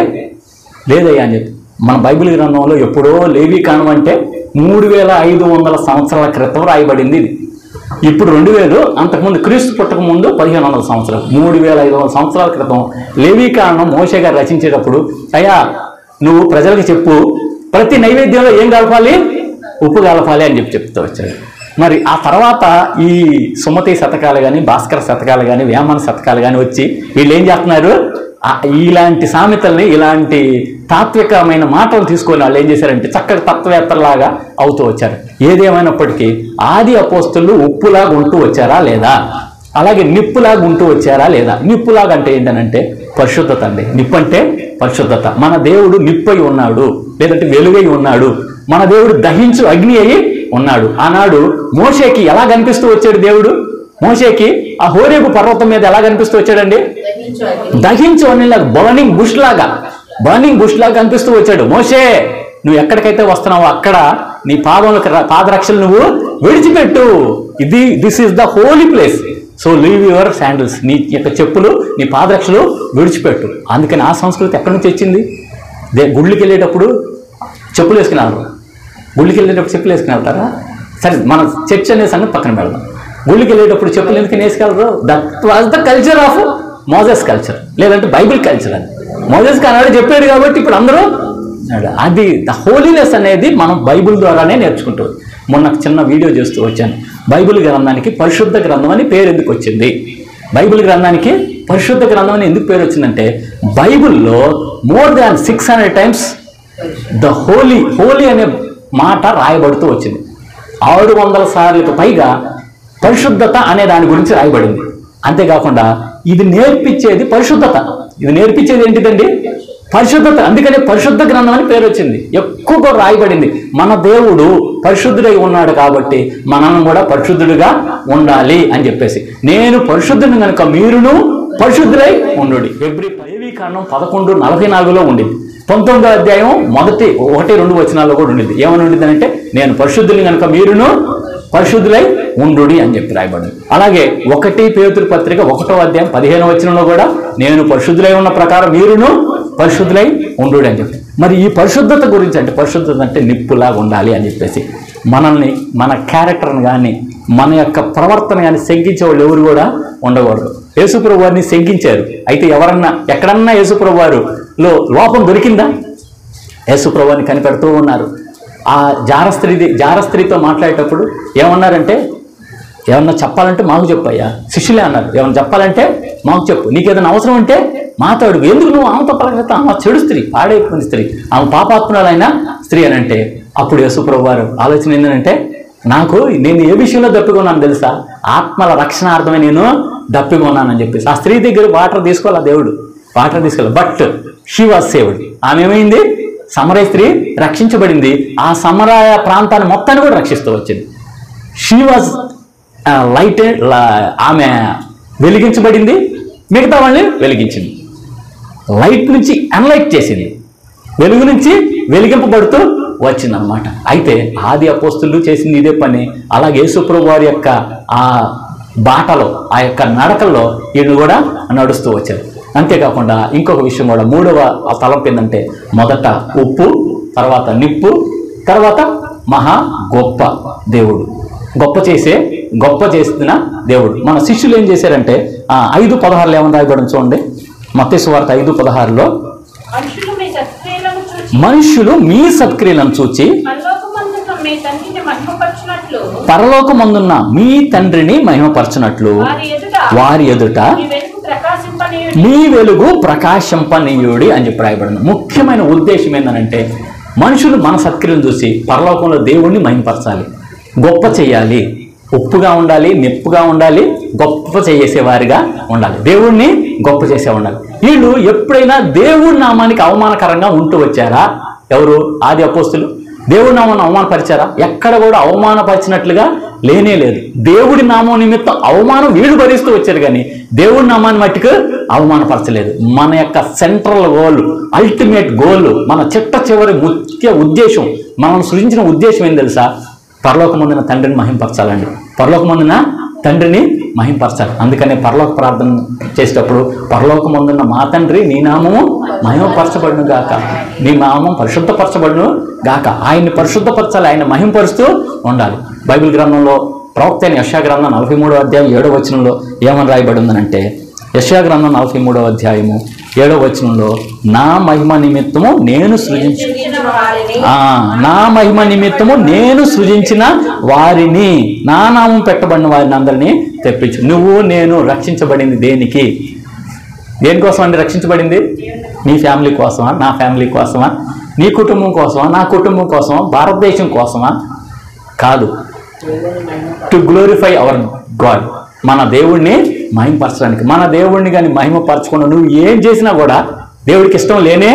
లేదయ్యా అని చెప్పి. మన బైబిల్ గ్రంథంలో ఎప్పుడో లేవీకాండం అంటే 3500 సంవత్సరాల క్రితం రాయబడింది ఇది. ఇప్పుడు 2000, అంతకుముందు క్రీస్తు పుట్టక ముందు 1500 సంవత్సరాలు, 3500 సంవత్సరాల క్రితం లేవీకాండం మోషే గారు రచించేటప్పుడు, అయ్యా నువ్వు ప్రజలకు చెప్పు, ప్రతి నైవేద్యంలో ఏం కలపాలి? ఉప్పు కలపాలి అని చెప్తూ వచ్చాడు. మరి ఆ తర్వాత ఈ సుమతి శతకాలు కానీ, భాస్కర శతకాలు కానీ, వేమన శతకాలు కానీ వచ్చి వీళ్ళు ఏం చేస్తున్నారు? ఇలాంటి సామెతల్ని, ఇలాంటి తాత్వికమైన మాటలు తీసుకొని వాళ్ళు ఏం చేశారంటే చక్కటి తత్వవేత్తలాగా అవుతూ వచ్చారు. ఏదేమైనప్పటికీ ఆది అపోస్తులు ఉప్పులాగా ఉంటూ వచ్చారా లేదా? అలాగే నిప్పులాగా ఉంటూ వచ్చారా లేదా? నిప్పులాగా అంటే ఏంటనంటే పరిశుద్ధత అండి. నిప్పు అంటే పరిశుద్ధత. మన దేవుడు నిప్పై ఉన్నాడు, లేదంటే వెలుగై ఉన్నాడు. మన దేవుడు దహించు అగ్ని అయి ఉన్నాడు. ఆనాడు మోషేకి ఎలా కనిపిస్తూ వచ్చాడు దేవుడు? మోషేకి ఆ హోరేబు పర్వతం మీద ఎలా కనిపిస్తూ వచ్చాడండి? దహించు అనిలాగా, బర్నింగ్ బుష్ లాగా కనిపిస్తూ వచ్చాడు. మోషే, నువ్వు ఎక్కడికైతే వస్తున్నావో అక్కడ నీ పాదరక్షలు నువ్వు విడిచిపెట్టు. This is the holy place, so leave your sandals. నీ యొక్క చెప్పులు, నీ పాదరక్షలు విడిచిపెట్టు. అందుకని ఆ సంస్కృతి ఎక్కడి నుంచి వచ్చింది? గుళ్ళకి వెళ్ళేటప్పుడు చెప్పులు వేసుకున్నారు. చెప్పులు వేసుకుని వెళ్తారా? సరే, మన చర్చ్ అనే సంగతి పక్కన పెడదాం. గుళ్ళకి వెళ్ళేటప్పుడు చెప్పులు ఎందుకు వేసుకెళ్ళరు? That was the culture of Moses culture, లేదంటే బైబిల్ కల్చర్. అది మోజెస్కి అన్నాడు చెప్పాడు కాబట్టి ఇప్పుడు అందరూ అది ద హోలీనెస్ అనేది మనం బైబిల్ ద్వారానే నేర్చుకుంటాం. మొన్న చిన్న వీడియో చేస్తూ వచ్చాను. బైబిల్ గ్రంథానికి పరిశుద్ధ గ్రంథం అని పేరు ఎందుకు వచ్చింది? బైబిల్ గ్రంథానికి పరిశుద్ధ గ్రంథం అని ఎందుకు పేరు వచ్చిందంటే, బైబిల్లో more than 600 times the holy అనే మాట రాయబడుతూ వచ్చింది. 600 సార్లకు పైగా పరిశుద్ధత అనే దాని గురించి రాయబడింది. అంతేకాకుండా ఇది నేర్పించేది పరిశుద్ధత. ఇది నేర్పించేది ఏంటిదండి? పరిశుద్ధత. అందుకనే పరిశుద్ధ గ్రంథం అని పేరు వచ్చింది. ఎక్కువగా రాయబడింది. మన దేవుడు పరిశుద్ధుడై ఉన్నాడు కాబట్టి మనం కూడా పరిశుద్ధుడిగా ఉండాలి అని చెప్పేసి, నేను పరిశుద్ధుని కనుక మీరును పరిశుద్ధులై ఉండు. లేవీకాండం 11:44లో ఉండింది. 19వ అధ్యాయం 1-2 వచనాల్లో కూడా ఉండింది. ఏమని ఉండింది అంటే, నేను పరిశుద్ధుని కనుక మీరును పరిశుద్ధులై ఉండు అని చెప్పి రాయబడింది. అలాగే 1 పేతురు పత్రిక 1వ అధ్యాయం 15వ వచనంలో కూడా, నేను పరిశుద్ధులై ఉన్న ప్రకారం మీరును పరిశుద్ధులై ఉండు అని చెప్పి. మరి ఈ పరిశుద్ధత గురించి అంటే, పరిశుద్ధత అంటే నిప్పులాగా ఉండాలి అని చెప్పేసి, మనల్ని, మన క్యారెక్టర్ని కానీ, మన యొక్క ప్రవర్తన కానీ శంకించే వాళ్ళు ఎవరు కూడా ఉండకూడదు. యేసుప్రభు వారిని శంకించారు. అయితే ఎవరన్నా ఎక్కడన్నా యేసుప్రభు వారిలో లోపం దొరికిందా? యేసుప్రభు వారిని కనిపెడుతూ ఉన్నారు. ఆ జారస్త్రీతో మాట్లాడేటప్పుడు ఏమన్నారంటే, ఏమన్నా చెప్పాలంటే మాకు చెప్పయ్యా. శిష్యులే అన్నారు, ఏమన్నా చెప్పాలంటే మాకు చెప్పు, నీకు ఏదైనా అవసరం అంటే మాతో అడుగు. ఎందుకు నువ్వు ఆమెతో పలకరిస్తా? ఆమె చెడు స్త్రీ, పాడైపోయిన స్త్రీ, ఆమె పాపాత్మురాలైన స్త్రీ అని అంటే అప్పుడు యేసుప్రభువు వారు ఆలోచన ఏంటంటే, నేను ఏ విషయంలో దప్పికొన్నాను తెలుసా? ఆత్మల రక్షణార్థమే నేను దప్పికొన్నానని చెప్పేసి ఆ స్త్రీ దగ్గర వాటర్ తీసుకోవాలి, దేవుడు వాటర్ తీసుకోవాలి. But she was saved. ఆమె ఏమైంది? సమరయ స్త్రీ రక్షించబడింది. ఆ సమరయ ప్రాంతాన్ని మొత్తాన్ని కూడా రక్షిస్తూ వచ్చింది. షీ వాజ్ లైట్, ఆమె వెలిగించబడింది, మిగతా వాళ్ళని వెలిగించింది. లైట్ నుంచి అన్లైట్ చేసింది, వెలుగు నుంచి వెలిగింపబడుతూ వచ్చిందనమాట. అయితే ఆది అపోస్తులు చేసింది ఇదే పని. అలాగే యేసుప్రభువు వారి యొక్క ఆ బాటలో, ఆ యొక్క నడకల్లో వీళ్ళు కూడా నడుస్తూ వచ్చారు. అంతేకాకుండా ఇంకొక విషయం కూడా, మూడవ తలంపు ఏంటంటే, మొదట ఉప్పు, తర్వాత నిప్పు, తర్వాత మహా గొప్ప దేవుడు, గొప్ప చేసిన దేవుడు. మన శిష్యులు ఏం చేశారంటే 5:16 ఏమని రాయబడి చూడండి. మత్తయి సువార్త 5:16లో, మనుషులు మీ సత్క్రియలను చూచి పరలోకమందున్న మీ తండ్రిని మహిమపరచునట్లు వారి ఎదుట మీ వెలుగు ప్రకాశింపనీయుడి అని చెప్పి రాయబడింది. ముఖ్యమైన ఉద్దేశం ఏంటంటే, మనుషులు మన సత్క్రియలను చూసి పరలోకంలో దేవుణ్ణి మహిమపరచాలి, గొప్ప చేయాలి, ఉప్పుగా ఉండాలి, నిప్పుగా ఉండాలి, గొప్ప చేసేవారిగా ఉండాలి, దేవుణ్ణి గొప్ప చేసే ఉండాలి. వీళ్ళు ఎప్పుడైనా దేవుడి నామానికి అవమానకరంగా ఉంటూ వచ్చారా? ఎవరు? ఆది అపోస్తులు దేవుడి నామాన్ని అవమానపరిచారా? ఎక్కడ కూడా అవమానపరిచినట్లుగా లేనే లేదు. దేవుడి నామం నిమిత్తం అవమానం వీళ్ళు భరిస్తూ వచ్చారు, కానీ దేవుడి నామాన్ని మట్టుకు అవమానపరచలేదు. మన యొక్క సెంట్రల్ గోల్, అల్టిమేట్ గోల్, మన చివరి ముఖ్య ఉద్దేశం, మనం సృజించిన ఉద్దేశం ఏం తెలుసా? పరలోకమందున తండ్రిని మహింపరచాలండి. పరలోకమందున తండ్రిని మహింపరచాలి. అందుకనే పరలోక ప్రార్థన చేసేటప్పుడు, పరలోకమందున్న మా తండ్రి నీ నామము మహిమపరచబడును గాక, నీ నామం పరిశుద్ధపరచబడును గాక. ఆయన్ని పరిశుద్ధపరచాలి, ఆయన మహింపరుస్తూ ఉండాలి. బైబిల్ గ్రంథంలో ప్రవక్త అయిన యెషయా గ్రంథం 43వ అధ్యాయం 7వ వచనంలో ఏమని రాయబడి ఉందనంటే, యెషయా గ్రంథం 43వ అధ్యాయము 7వ వచనంలో, నా మహిమ నిమిత్తము నేను సృజించిన వారిని, నా నామం పెట్టబడిన వారిని అందరినీ తెప్పించు. నువ్వు నేను రక్షించబడింది దేనికోసం అండి రక్షించబడింది? నీ ఫ్యామిలీ కోసమా? నా ఫ్యామిలీ కోసమా? నీ కుటుంబం కోసమా? నా కుటుంబం కోసమా? భారతదేశం కోసమా? కాదు. టు గ్లోరిఫై అవర్ గాడ్, మన దేవుణ్ణి మహిమపరచడానికి. మన దేవుణ్ణి కానీ మహిమపరచకుండా నువ్వు ఏం చేసినా కూడా దేవుడికి ఇష్టం లేనే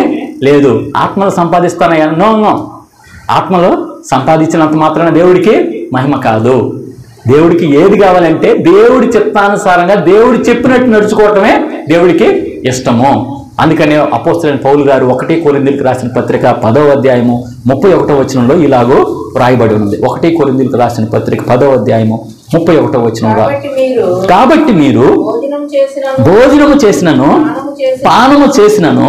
లేదు. ఆత్మలు సంపాదిస్తానయ్యా? నో. ఆత్మలు సంపాదించినంత మాత్రాన దేవుడికి మహిమ కాదు. దేవుడికి ఏది కావాలంటే దేవుడి చిత్తానుసారంగా దేవుడు చెప్పినట్టు నడుచుకోవటమే దేవుడికి ఇష్టము. అందుకనే అపోస్తలుడైన పౌలు గారు 1 కొరింథీయులకు రాసిన పత్రిక 10వ అధ్యాయము 31వ వచనంలో ఇలాగూ రాయబడి ఉంది. 1 కొరింథీయులకు రాసిన పత్రిక 10వ అధ్యాయము 31వ వచనంలో, కాబట్టి మీరు భోజనము చేసినను పానము చేసినను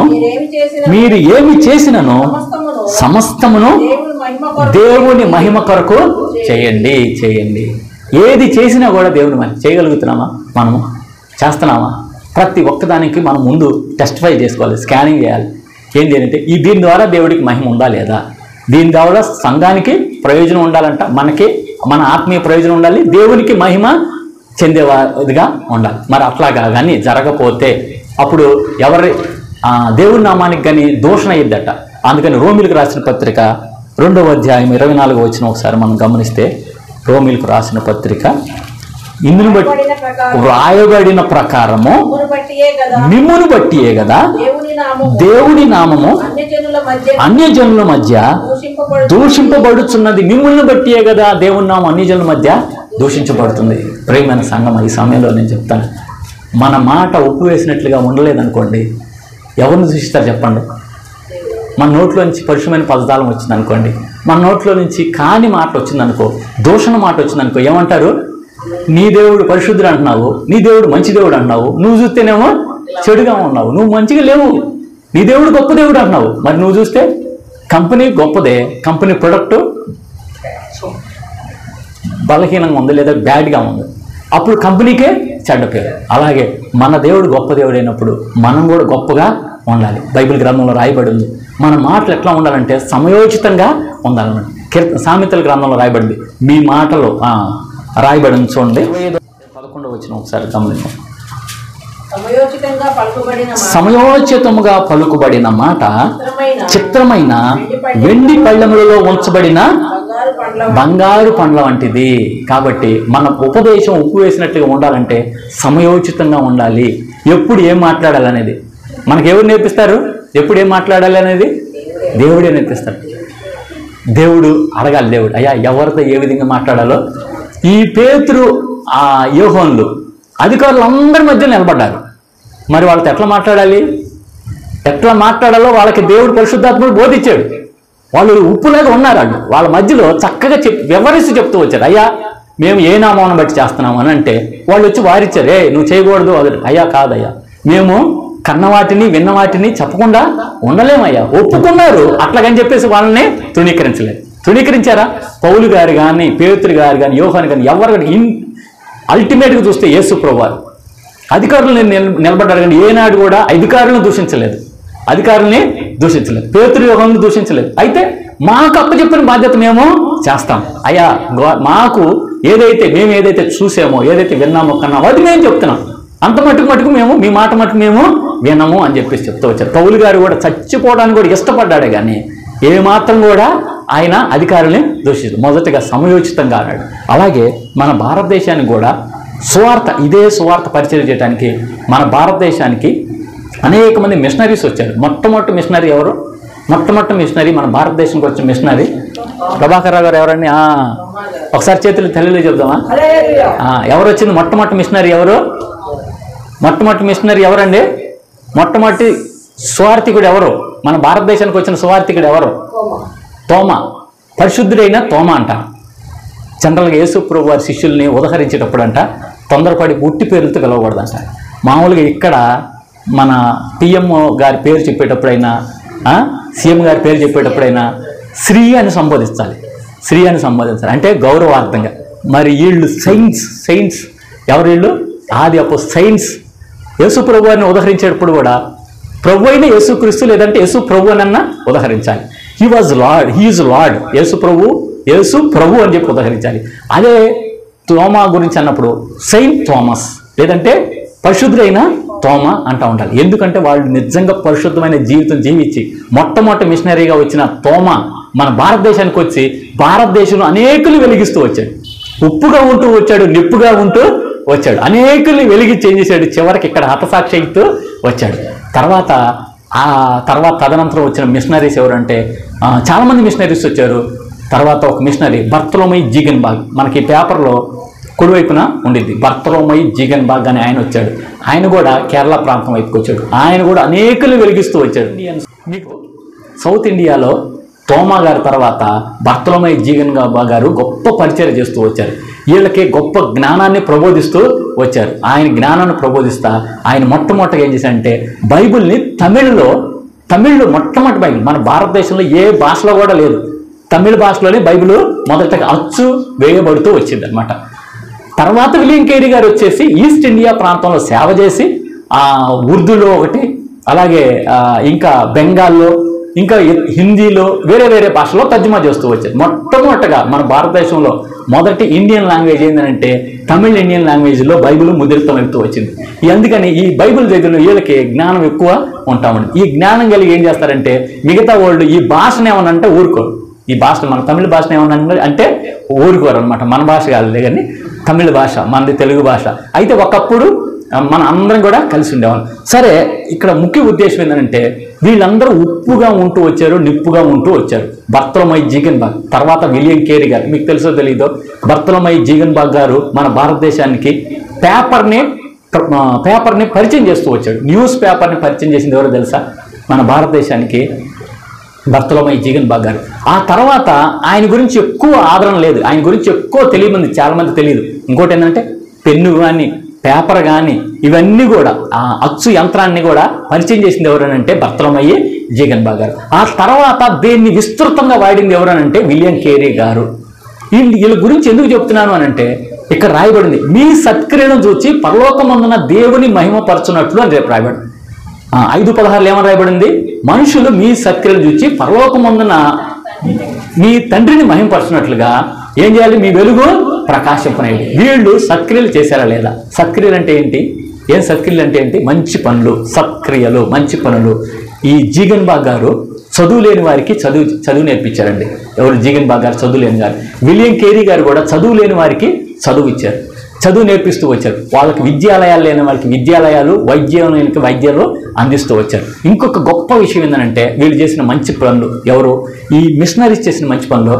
మీరు ఏమి చేసినను సమస్తమును దేవుని మహిమ కొరకు చేయండి. ఏది చేసినా కూడా దేవుని మహిమ చేయగలుగుతున్నామా? మనము చేస్తున్నామా? ప్రతి ఒక్కదానికి మనం ముందు టెస్టిఫై చేసుకోవాలి, స్కానింగ్ చేయాలి. ఏం చేయాలంటే, దీని ద్వారా దేవుడికి మహిమ ఉందా లేదా, దీని ద్వారా సంఘానికి ప్రయోజనం ఉండాలంట, మన ఆత్మీయ ప్రయోజనం ఉండాలి, దేవునికి మహిమ చెందేవాదిగా ఉండాలి. మరి అట్లాగా కానీ జరగపోతే అప్పుడు దేవుని నామానికి కానీ దూషణ అయ్యిద్దట. అందుకని రోమిలకు రాసిన పత్రిక 2వ అధ్యాయం 24వ వచనం ఒకసారి మనం గమనిస్తే, రోమిలకు రాసిన పత్రిక ఇందును బట్టి వ్రాయబడిన ప్రకారము మిమ్మును బట్టియే కదా దేవుని నామము అన్యజనుల మధ్య దూషింపబడుచున్నది. మిమ్ములను బట్టియే కదా దేవుని నామం అన్యజనుల మధ్య దూషించబడుతుంది. ప్రియమైన సంఘం, ఈ సమయంలో నేను చెప్తాను, మన మాట ఉప్పు వేసినట్లుగా ఉండలేదనుకోండి, ఎవరిని దూషిస్తారు చెప్పండి? మన నోట్లో నుంచి పరుషమైన పదజాలం వచ్చిందనుకోండి, మన నోట్లో నుంచి కాని మాట వచ్చిందనుకో, దూషణ మాట వచ్చిందనుకో, ఏమంటారు? నీ దేవుడు పరిశుద్ధుడు అంటున్నావు, నీ దేవుడు మంచి దేవుడు అంటున్నావు, నువ్వు చూస్తేనేమో చెడుగా ఉన్నావు, నువ్వు మంచిగా లేవు, నీ దేవుడు గొప్ప దేవుడు అంటున్నావు, మరి నువ్వు చూస్తే కంపెనీ గొప్పదే, కంపెనీ ప్రొడక్ట్ బలహీనంగా ఉంది లేదా బ్యాడ్గా ఉంది, అప్పుడు కంపెనీకే చెడ్డ పేరు. అలాగే మన దేవుడు గొప్ప దేవుడు అయినప్పుడు మనం కూడా గొప్పగా ఉండాలి. బైబిల్ గ్రంథంలో రాయబడి ఉంది, మన మాటలు ఎట్లా ఉండాలంటే సమయోచితంగా ఉండాలన్నమాట. సామెతల గ్రంథంలో రాయబడింది, మీ మాటలు రాయబడి చూడండి. 11వ వచనం ఒకసారి గమనించండి. సమయోచితముగా పలుకుబడిన మాట చిత్రమైన వెండి పళ్ళెములలో ఉంచబడిన బంగారు పండ్ల వంటిది. కాబట్టి మన ఉపదేశం ఉప్పు వేసినట్టుగా ఉండాలంటే సమయోచితంగా ఉండాలి. ఎప్పుడు ఏం మాట్లాడాలి అనేది మనకు ఎవరు నేర్పిస్తారు? ఎప్పుడు ఏం మాట్లాడాలి అనేది దేవుడే నేర్పిస్తాడు. దేవుడు అడగాలి. దేవుడు అయ్యా ఎవరితో ఏ విధంగా మాట్లాడాలో. ఈ పేతురు ఆ యోహానులు అధికారులు అందరి మధ్య నిలబడ్డారు. మరి వాళ్ళతో ఎట్లా మాట్లాడాలి? ఎట్లా మాట్లాడాలో వాళ్ళకి దేవుడు పరిశుద్ధాత్ముడు బోధించాడు. వాళ్ళు ఉప్పులాగా ఉన్నారు. వాళ్ళ మధ్యలో చక్కగా వివరిస్తూ చెప్తూ వచ్చారు. అయ్యా మేము ఏ నామాన్ని బట్టి చేస్తున్నాము అని అంటే వాళ్ళు వచ్చి వారిచ్చారు. నువ్వు చేయకూడదు. అయ్యా కాదయ్యా, మేము కన్న వాటిని విన్న వాటిని చెప్పకుండా ఉండలేమయ్యా. ఒప్పుకున్నారు. అట్లాగని చెప్పేసి వాళ్ళని తృణీకరించలేదు. తృణీకరించారా? పౌలు గారు కానీ, పేతురు గారు కానీ, యోహాను కానీ ఎవరు కానీ అల్టిమేట్గా చూస్తే యేసు ప్రభువారు అధికారులను నిలబడ్డారు. కానీ ఏనాడు కూడా అధికారులను దూషించలేదు. అధికారుల్ని దూషించలేదు. పేతురు యోహాను దూషించలేదు. అయితే మాకు అప్పచెప్పిన బాధ్యత మేము చేస్తాం. అయ్యా మాకు మేము ఏదైతే చూసామో, ఏదైతే విన్నామో కన్నామో అది మేము చెప్తున్నాం. అంత మటుకు మేము మీ మాట మటుకు మేము వినము అని చెప్పేసి చెప్తూ వచ్చారు. పౌలు గారు కూడా చచ్చిపోవడానికి కూడా ఇష్టపడ్డాడే కానీ ఏమాత్రం కూడా ఆయన అధికారుల్ని దూషించారు. మొదటగా సమయోచితంగా అన్నాడు. అలాగే మన భారతదేశానికి కూడా ఇదే సువార్త పరిచయం చేయడానికి మన భారతదేశానికి అనేక మంది మిషనరీస్ వచ్చారు. మొట్టమొదటి మిషనరీ ఎవరు? మొట్టమొదటి మిషనరీ మన భారతదేశానికి వచ్చిన మిషనరీ ప్రభాకర్ రావు గారు. ఎవరండి? ఒకసారి చేతులు తెలుగులో చెప్దామా? ఎవరు వచ్చింది? మొట్టమొదటి మిషనరీ ఎవరు? మొట్టమొదటి మిషనరీ ఎవరండి? మొట్టమొదటి సువార్థికుడు ఎవరు? మన భారతదేశానికి వచ్చిన సువార్థికుడు ఎవరు? తోమా. పరిశుద్ధుడైన తోమా అంట. జనరల్గా యేసు ప్రభు వారి శిష్యుల్ని ఉదహరించేటప్పుడు అంట తొందరపడి పుట్టి పేరుతో పిలవకూడదంట. మామూలుగా ఇక్కడ మన పిఎంఓ గారి పేరు చెప్పేటప్పుడైనా, సీఎం గారి పేరు చెప్పేటప్పుడైనా శ్రీ అని సంబోధించాలి. శ్రీ అని సంబోధించాలి అంటే గౌరవార్థంగా. మరి వీళ్ళు సైన్స్ ఎవరు? వీళ్ళు ఆది సైన్స్. యేసు ప్రభు వారిని ఉదహరించేటప్పుడు కూడా ప్రభు అయిన యేసు క్రీస్తు లేదంటే యేసు ప్రభు అనన్నా ఉదహరించాలి. He was lord, he is lord. Yesu ప్రభు అని చెప్పి ఉదహరించాలి. అదే తోమా గురించి అన్నప్పుడు సెయింట్ థామస్ లేదంటే పరిశుద్ధుడైన తోమా అంటూ ఉండాలి. ఎందుకంటే వాళ్ళు నిజంగా పరిశుద్ధమైన జీవితం జీవించి మొట్టమొదటి మిషనరీగా వచ్చిన తోమా మన భారతదేశానికి వచ్చి భారతదేశంలో అనేకులు వెలిగిస్తూ వచ్చాడు. ఉప్పుగా ఉంటూ వచ్చాడు, నిప్పుగా ఉంటూ వచ్చాడు. అనేకుల్ని వెలిగించి ఏం చేశాడు? చివరికి ఇక్కడ హతసాక్షితో వచ్చాడు. తర్వాత తదనంతరం వచ్చిన మిషనరీస్ ఎవరంటే చాలామంది మిషనరీస్ వచ్చారు. తర్వాత ఒక మిషనరీ బర్తలోమై జీగన్బాగ్, మనకి పేపర్లో కుడివైపున ఉండిద్ది. బర్తలోమై జీగన్బాగ్ అని ఆయన వచ్చాడు. ఆయన కూడా కేరళ ప్రాంతం వైపుకి వచ్చాడు. ఆయన కూడా అనేకులు వెలిగిస్తూ వచ్చాడు. మీకు సౌత్ ఇండియాలో తోమా గారి తర్వాత బర్తలోమై జీగన్బాగ్ గారు గొప్ప పరిచయం చేస్తూ వచ్చారు. వీళ్ళకి గొప్ప జ్ఞానాన్ని ప్రబోధిస్తూ వచ్చారు. ఆయన జ్ఞానాన్ని ప్రబోధిస్తా ఆయన మొట్టమొదటిగా ఏం చేశారంటే బైబిల్ని తమిళ్లో మొట్టమొదటి బైబిల్ మన భారతదేశంలో ఏ భాషలో కూడా లేదు. తమిళ భాషలోనే బైబిల్ మొదటగా అచ్చు వేయబడుతూ వచ్చింది అనమాట. తర్వాత విలియం కేరీ గారు వచ్చేసి ఈస్ట్ ఇండియా ప్రాంతంలో సేవ చేసి ఉర్దూలో ఒకటి, అలాగే ఇంకా బెంగాల్లో, ఇంకా హిందీలో, వేరే వేరే భాషలో తర్జుమా చేస్తూ వచ్చారు. మొట్టమొదటిగా మన భారతదేశంలో మొదటి ఇండియన్ లాంగ్వేజ్ ఏంటంటే తమిళ్ ఇండియన్ లాంగ్వేజ్లో బైబిల్ ముద్రితం అవుతూ వచ్చింది. అందుకని ఈ బైబిల్ దగ్గర వీళ్ళకి జ్ఞానం ఎక్కువ ఉంటామండి. ఈ జ్ఞానం కలిగి ఏం చేస్తారంటే మిగతా వాళ్ళు ఈ భాషను ఏమన్నా అంటే ఊరుకోరు. ఈ భాషను మన తమిళ భాషను ఏమన్నా అంటే ఊరుకోరు అనమాట. మన భాష కాదు కానీ తమిళ భాష, మనది తెలుగు భాష. అయితే ఒకప్పుడు మన అందరం కూడా కలిసి ఉండేవాళ్ళం. సరే, ఇక్కడ ముఖ్య ఉద్దేశం ఏంటంటే వీళ్ళందరూ ఉప్పుగా ఉంటూ వచ్చారు, నిప్పుగా ఉంటూ వచ్చారు. బర్తలోమై జీగన్బాగ్ తర్వాత విలియం కేరీ గారు, మీకు తెలుసో తెలీదో, బర్తలోమై జీగన్బాగ్ గారు మన భారతదేశానికి పేపర్ని పరిచయం చేస్తూ వచ్చాడు. న్యూస్ పేపర్ని పరిచయం చేసింది ఎవరో తెలుసా? మన భారతదేశానికి బర్తలోమై జీగన్బాగ్ గారు. ఆ తర్వాత ఆయన గురించి ఎక్కువ ఆదరణ లేదు, ఆయన గురించి ఎక్కువ తెలియమంది, చాలా మంది తెలియదు. ఇంకోటి ఏంటంటే పెన్ను కానీ పేపర్ కానీ ఇవన్నీ కూడా అచ్చు యంత్రాన్ని కూడా పరిచయం చేసింది ఎవరనంటే బర్తలోమై జీగన్బాగ్ గారు. ఆ తర్వాత దీన్ని విస్తృతంగా వాడింది ఎవరనంటే విలియం కేరీ గారు. వీళ్ళ గురించి ఎందుకు చెప్తున్నాను అనంటే ఇక్కడ రాయబడింది, మీ సత్క్రియను చూచి పరలోకమందున దేవుని మహిమపరచునట్లు అని రేపు రాయబడింది. 5:16 ఏమని రాయబడింది? మనుషులు మీ సత్క్రియను చూచి పరలోకమందున మీ తండ్రిని మహిమపరచునట్లుగా ఏం చేయాలి? మీ వెలుగు ప్రకాశింపనేయుడి. వీళ్ళు సత్క్రియలు చేశారా లేదా? సత్క్రియలు అంటే ఏంటి? ఏం సత్క్రియలు అంటే ఏంటి? మంచి పనులు, సత్క్రియలు, మంచి పనులు. ఈ జీగన్ బాగ్ గారు చదువు లేని వారికి చదువు నేర్పించారండి. ఎవరు? జీగన్ బాగ్ గారు చదువు లేని గారు. విలియం కేరీ గారు కూడా చదువు లేని వారికి చదువు ఇచ్చారు, చదువు నేర్పిస్తూ వచ్చారు. వాళ్ళకి విద్యాలయాలు లేని వాళ్ళకి విద్యాలయాలు, వైద్యానికి వైద్యాలు అందిస్తూ వచ్చారు. ఇంకొక గొప్ప విషయం ఏంటంటే వీళ్ళు చేసిన మంచి పనులు. ఎవరు? ఈ మిషనరీస్ చేసిన మంచి పనులు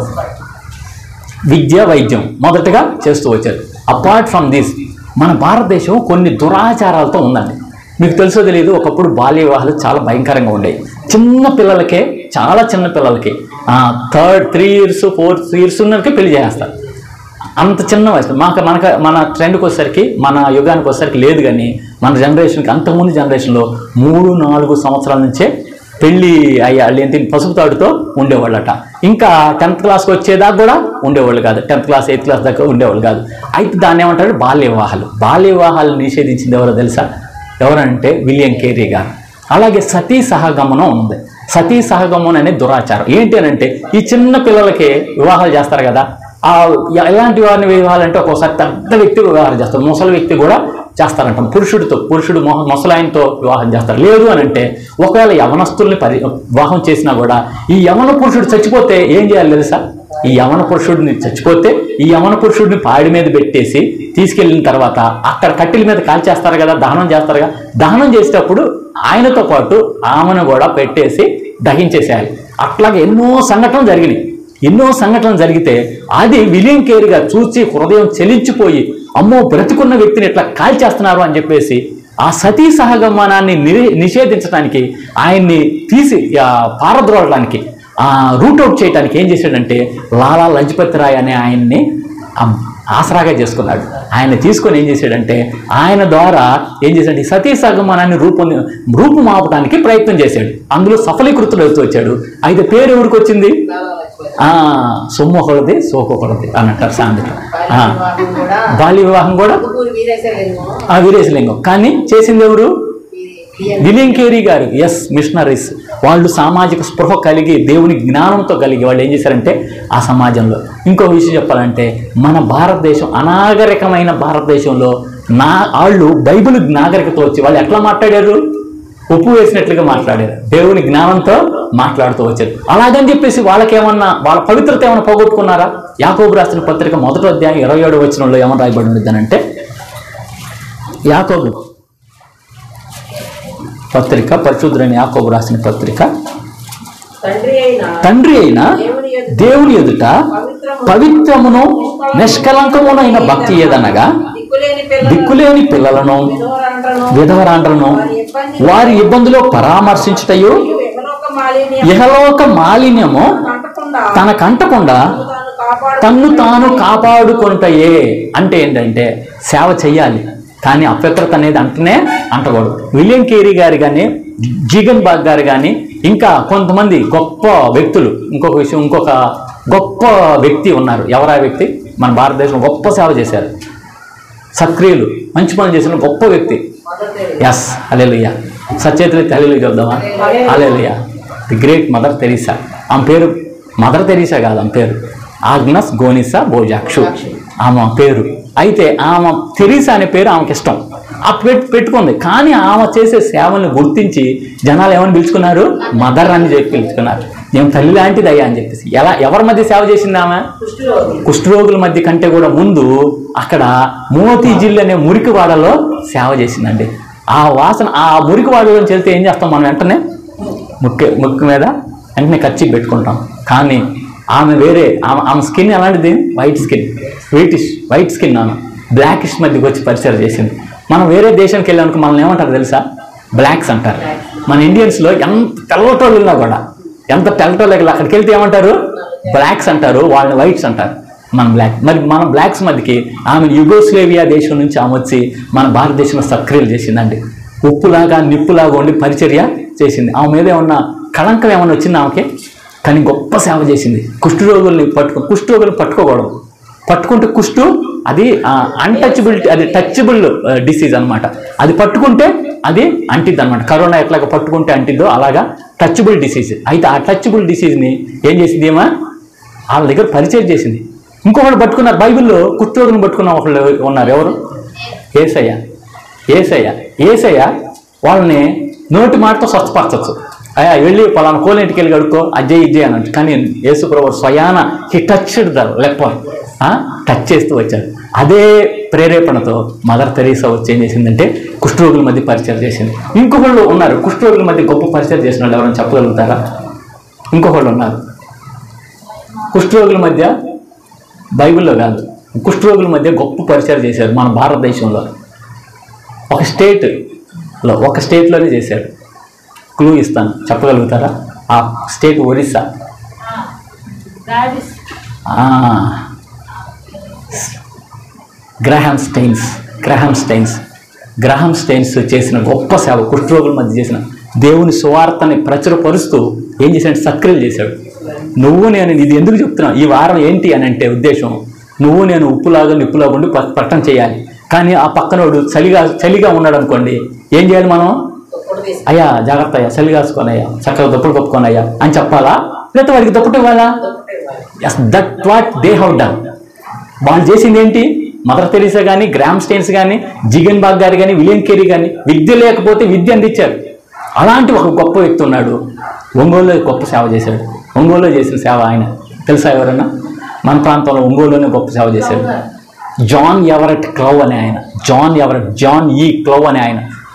విద్య, వైద్యం మొదటగా చేస్తూ వచ్చారు. అపార్ట్ ఫ్రమ్ దిస్ మన భారతదేశం కొన్ని దురాచారాలతో ఉందండి. మీకు తెలుసో తెలియదు, ఒకప్పుడు బాల్య వివాహాలు చాలా భయంకరంగా ఉండేవి. చిన్న పిల్లలకే, చాలా చిన్న పిల్లలకి 3 years 4 years ఉన్నకే పెళ్లి చేస్తారు. అంత చిన్న వయసు. మన ట్రెండ్కి వచ్చేసరికి, మన యుగానికి వచ్చేసరికి లేదు. కానీ మన జనరేషన్కి, అంతకుముందు జనరేషన్లో 3-4 సంవత్సరాల నుంచే పెళ్ళి అయ్యాళ్ళు. ఏంటి? పసుపు తాడుతో ఉండేవాళ్ళట. ఇంకా 10th క్లాస్కి వచ్చేదాకా కూడా ఉండేవాళ్ళు కాదు. 10th క్లాస్ 8th క్లాస్ దాకా ఉండేవాళ్ళు కాదు. అయితే దాన్ని ఏమంటారు? బాల్య వివాహాలు. బాల్య వివాహాలు నిషేధించింది ఎవరో తెలుసా? ఎవరంటే విలియం కేరీ గారు. అలాగే సతీ సహగమనం ఉంది. సతీ సహగమనం అనే దురాచారం ఏంటి అని అంటే, ఈ చిన్న పిల్లలకి వివాహాలు చేస్తారు కదా. ఎలాంటి వారిని వివాహాలు అంటే, ఒక్కోసారి పెద్ద వ్యక్తి వివాహాలు చేస్తారు, ముసలి వ్యక్తి కూడా చేస్తారంట. పురుషుడు ముసలాయనతో వివాహం చేస్తారు. లేదు అని అంటే, ఒకవేళ యవనస్తుల్ని వివాహం చేసినా కూడా ఈ యవన పురుషుడు చచ్చిపోతే ఏం చేయాలి తెలుసా? ఈ యవన పురుషుడిని చచ్చిపోతే ఈ యవన పురుషుడిని పాడి మీద పెట్టేసి తీసుకెళ్ళిన తర్వాత అక్కడ కట్టెల మీద కాల్చేస్తారు కదా, దహనం చేస్తారు కదా. దహనం చేసేటప్పుడు ఆయనతో పాటు ఆమెను కూడా పెట్టేసి దహించేసేయాలి. అట్లాగే ఎన్నో సంఘటనలు జరిగితే అది విలియం కేరీ గారు చూసి హృదయం చెలించిపోయి, అమ్మో బ్రతికున్న వ్యక్తిని ఇట్లా కాల్చేస్తున్నారు అని చెప్పేసి ఆ సతీ సహగమనాన్ని నిషేధించడానికి, ఆయన్ని తీసి పారద్రోలడానికి, రూట్ అవుట్ చేయడానికి ఏం చేశాడంటే, లాలా లజపతి రాయ్ అనే ఆయన్ని ఆసరాగా చేసుకున్నాడు. ఆయన తీసుకొని ఏం చేశాడంటే, ఆయన ద్వారా ఏం చేశాడు? సతీ సహగమనాన్ని రూపుమాపడానికి ప్రయత్నం చేశాడు. అందులో సఫలీకృతుడు అవుతూ వచ్చాడు. అయితే పేరు ఎవరికి వచ్చింది? సొమ్మొకలది సోకొకలది అని అంటారు సాంద్రిక. బాల్య వివాహం కూడా వీరేశలింగం. కానీ చేసింది ఎవరు? విలియం కేరీ గారు. మిషనరీస్. వాళ్ళు సామాజిక స్పృహ కలిగి, దేవుని జ్ఞానంతో కలిగి వాళ్ళు ఏం చేశారంటే ఆ సమాజంలో. ఇంకో విషయం చెప్పాలంటే, మన భారతదేశం అనాగరికమైన భారతదేశంలో వాళ్ళు బైబిల్ నాగరికత వచ్చి వాళ్ళు ఎట్లా మాట్లాడారు? ఉప్పు వేసినట్లుగా మాట్లాడారు. దేవుని జ్ఞానంతో మాట్లాడుతూ వచ్చారు. అలాగని చెప్పేసి వాళ్ళకేమన్నా, వాళ్ళ పవిత్రత ఏమైనా పోగొట్టుకున్నారా? యాకోబు రాసిన పత్రిక 1వ అధ్యాయం 27వ వచనంలో ఏమని రాయబడి ఉండిద్దానంటే, యాకోబు పత్రిక, పరిశుద్ధుడైన యాకోబు రాసిన పత్రిక, తండ్రి అయిన దేవుని ఎదుట పవిత్రమును నిష్కలంకమునైన భక్తి ఏదనగా, దిక్కులేని పిల్లలను, విధవరాండ్రను వారి ఇబ్బందులో పరామర్శించుటయు, ఇహలోక మాలిన్యము తనకంటకుండా తన్ను తాను కాపాడుకుంటాయే. అంటే ఏంటంటే సేవ చెయ్యాలి, కానీ అపవిత్రత అనేది అంటనే అంటకూడదు. విలియం కేరీ గారు కానీ, జీగన్ బాగ్ గారు కానీ, ఇంకా కొంతమంది గొప్ప వ్యక్తులు, ఇంకొక గొప్ప వ్యక్తి ఉన్నారు. ఎవరా వ్యక్తి? మన భారతదేశంలో గొప్ప సేవ చేశారు, సక్రియులు, మంచి పనులు చేసిన గొప్ప వ్యక్తి. హల్లెలూయా. సచేతులు హల్లెలూయా చెప్దామా? Hallelujah. The great mother Teresa. ఆమె పేరు మదర్ తెరీసా కాదు, ఆమె పేరు ఆగ్నస్ గోనిసా బోజాక్షు ఆమె పేరు. అయితే ఆమె తెరీసా అనే పేరు ఆమెకి ఇష్టం, పెట్టుకుంది. కానీ ఆమె చేసే సేవల్ని గుర్తించి జనాలు ఏమని పిలుచుకున్నారు? మదర్ అని చెప్పి పిలుచుకున్నారు. ఏం తల్లి లాంటిది అయ్యా అని చెప్పేసి. ఎవరి మధ్య సేవ చేసింది ఆమె? కుష్ఠరోగుల మధ్య కంటే కూడా ముందు అక్కడ మోతీజిల్ అనే మురికివాడలో సేవ చేసిందండి. ఆ వాసన, ఆ మురికివాడలో వెళ్తే ఏం చేస్తాం మనం? వెంటనే ముక్కు మీద వెంటనే ఖర్చు పెట్టుకుంటాం. కానీ ఆమె వేరే, ఆమె స్కిన్ ఎలాంటిది? White skin. ఆమె బ్లాకిష్ మధ్యకి వచ్చి పరిచయం చేసింది. మనం వేరే దేశానికి వెళ్ళామనుకో మనల్ని ఏమంటారు తెలుసా? బ్లాక్స్ అంటారు. మన ఇండియన్స్లో ఎంత తెల్లటోళ్ళు ఉన్నా కూడా, ఎంత తెల్లటోళ్ళు అక్కడికి వెళ్తే ఏమంటారు? బ్లాక్స్ అంటారు, వాళ్ళని వైట్స్ అంటారు. మన బ్లాక్. మరి మన బ్లాక్స్ మధ్యకి ఆమె యుగోస్లేవియా దేశం నుంచి ఆమె వచ్చి మన భారతదేశంలో సక్రియలు చేసిందండి. ఉప్పులాగా నిప్పులాగా ఉండి పరిచర్య చేసింది. ఆమె మీద ఏమన్నా కళంకం ఏమన్నా వచ్చింది ఆమెకి? కానీ గొప్ప సేవ చేసింది. కుష్ఠరోగుల్ని పట్టుకోకూడదు. పట్టుకుంటే కుష్టు అది అన్టచబిలిటీ, అది టచబుల్ డిసీజ్ అనమాట. అది పట్టుకుంటే అది అంటిద్ది అనమాట. కరోనా ఎట్లాగా పట్టుకుంటే అంటిద్దో అలాగా టచబుల్ డిసీజ్. అయితే ఆ టచబుల్ డిసీజ్ని ఏం చేసింది? ఏమో వాళ్ళ దగ్గర పరిచయం చేసింది. ఇంకొకళ్ళు పట్టుకున్నారు, బైబిల్లో కుష్ఠరోగులను పట్టుకున్న ఒకళ్ళు ఉన్నారు. ఎవరు? యేసయ్య. యేసయ్య యేసయ్య వాళ్ళని నోటి మాటతో స్వస్థపరచచ్చు. అయ్యా వెళ్ళి పలానా కోలేంటికి వెళ్ళి కడుక్కో, అజ్జయ్ ఇజ్జయ్ అన్నట్టు. కానీ యేసుప్రభు స్వయాన he touched the leopard, touch చేస్తూ వచ్చాడు. అదే ప్రేరేపణతో మదర్ తెరీసా వచ్చి ఏం చేసిందంటే కుష్ఠరోగుల మధ్య పరిచయం చేసింది. ఇంకొకళ్ళు ఉన్నారు కుష్ఠరోగుల మధ్య గొప్ప పరిచయం చేసిన వాళ్ళు, ఎవరైనా చెప్పగలుగుతారా? ఇంకొకళ్ళు ఉన్నారు కుష్ఠరోగుల మధ్య, బైబిల్లో కాదు, కుష్ఠరోగుల మధ్య గొప్ప పరిచయం చేశారు మన భారతదేశంలో. ఒక స్టేట్లోనే చేశాడు. క్లూ ఇస్తాను, చెప్పగలుగుతారా? ఆ స్టేట్ ఒరిస్సా. గ్రాహం స్టైన్స్ చేసిన గొప్ప సేవ, కుష్ఠరోగుల మధ్య చేసిన దేవుని సువార్తని ప్రచురపరుస్తూ ఏం చేశాడు? సక్రియలు చేశాడు. నువ్వు నేను, ఇది ఎందుకు చెప్తున్నావు ఈ వారం ఏంటి అని అంటే ఉద్దేశం, నువ్వు నేను ఉప్పులాగా నిప్పులాగా ఉండి ప్రకటన చేయాలి. కానీ ఆ పక్కనోడు చలిగా ఉన్నాడు అనుకోండి, ఏం చేయాలి మనం? అయ్యా జాగ్రత్త అయ్యా, చలి కాసుకోనయ్యా, చక్కగా దుప్పలు కప్పుకోనయ్యా అని చెప్పాలా, లేకపోతే వాడికి దుప్పటి ఇవ్వాలా? Yes, that what they have done. వాళ్ళు చేసింది ఏంటి? మదర్ తెరీసా కానీ, గ్రామ్ స్టెయిన్స్ కానీ, జిగన్ బాగ్ గారు కానీ, విలియం కేరీ కానీ విద్య లేకపోతే విద్య అందించారు. అలాంటి ఒక గొప్ప వ్యక్తి ఉన్నాడు. ఒంగోలులో గొప్ప సేవ చేశాడు. ఒంగోలులో చేసిన సేవ ఆయన తెలుసా ఎవరన్నా? మన ప్రాంతంలో ఒంగోలులోనే గొప్ప సేవ చేశాడు. జాన్ ఎవరెట్ క్లౌ అనే ఆయన, జాన్ ఈ క్లౌ అనే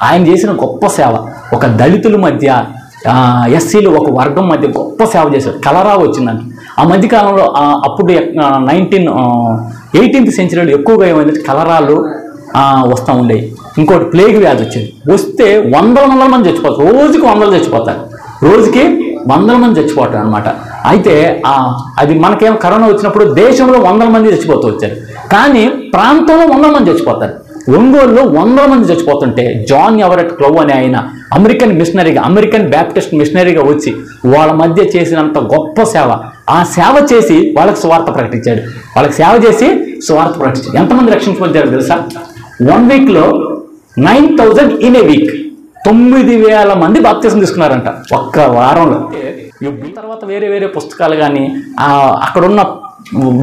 ఆయన చేసిన గొప్ప సేవ. ఒక దళితుల మధ్య, ఎస్సీలు ఒక వర్గం మధ్య గొప్ప సేవ చేశాడు. కలరా వచ్చిందంట ఆ మధ్యకాలంలో. అప్పుడు 18th సెంచరీలో ఎక్కువగా ఏమైందంటే కలరాలు వస్తూ ఉండేవి. ఇంకోటి ప్లేగ్ వ్యాధి వచ్చింది. వస్తే వందల మంది చచ్చిపోతారు. రోజుకి 100 చచ్చిపోతారు. రోజుకి 100 మంది చచ్చిపోతారు అనమాట. అయితే అది మనకేం కరోనా వచ్చినప్పుడు దేశంలో 100 మంది చచ్చిపోతూ వచ్చారు. కానీ ప్రాంతంలో 100 మంది చచ్చిపోతారు. ఒంగోలులో 100 మంది చచ్చిపోతుంటే జాన్ ఎవరెట్ క్లౌ అనే ఆయన అమెరికన్ బ్యాప్టిస్ట్ మిషనరీగా వచ్చి వాళ్ళ మధ్య చేసినంత గొప్ప సేవ. ఆ సేవ చేసి వాళ్ళకి సువార్త ప్రకటించాడు. ఎంతమంది రక్షించబడ్డారు తెలుసా? 1 వీక్లో 9,000 ఇన్ ఏ వీక్. 9,000 మంది బాప్తిసం తీసుకున్నారంట ఒక్క వారంలో. తర్వాత వేరే పుస్తకాలు కానీ అక్కడున్న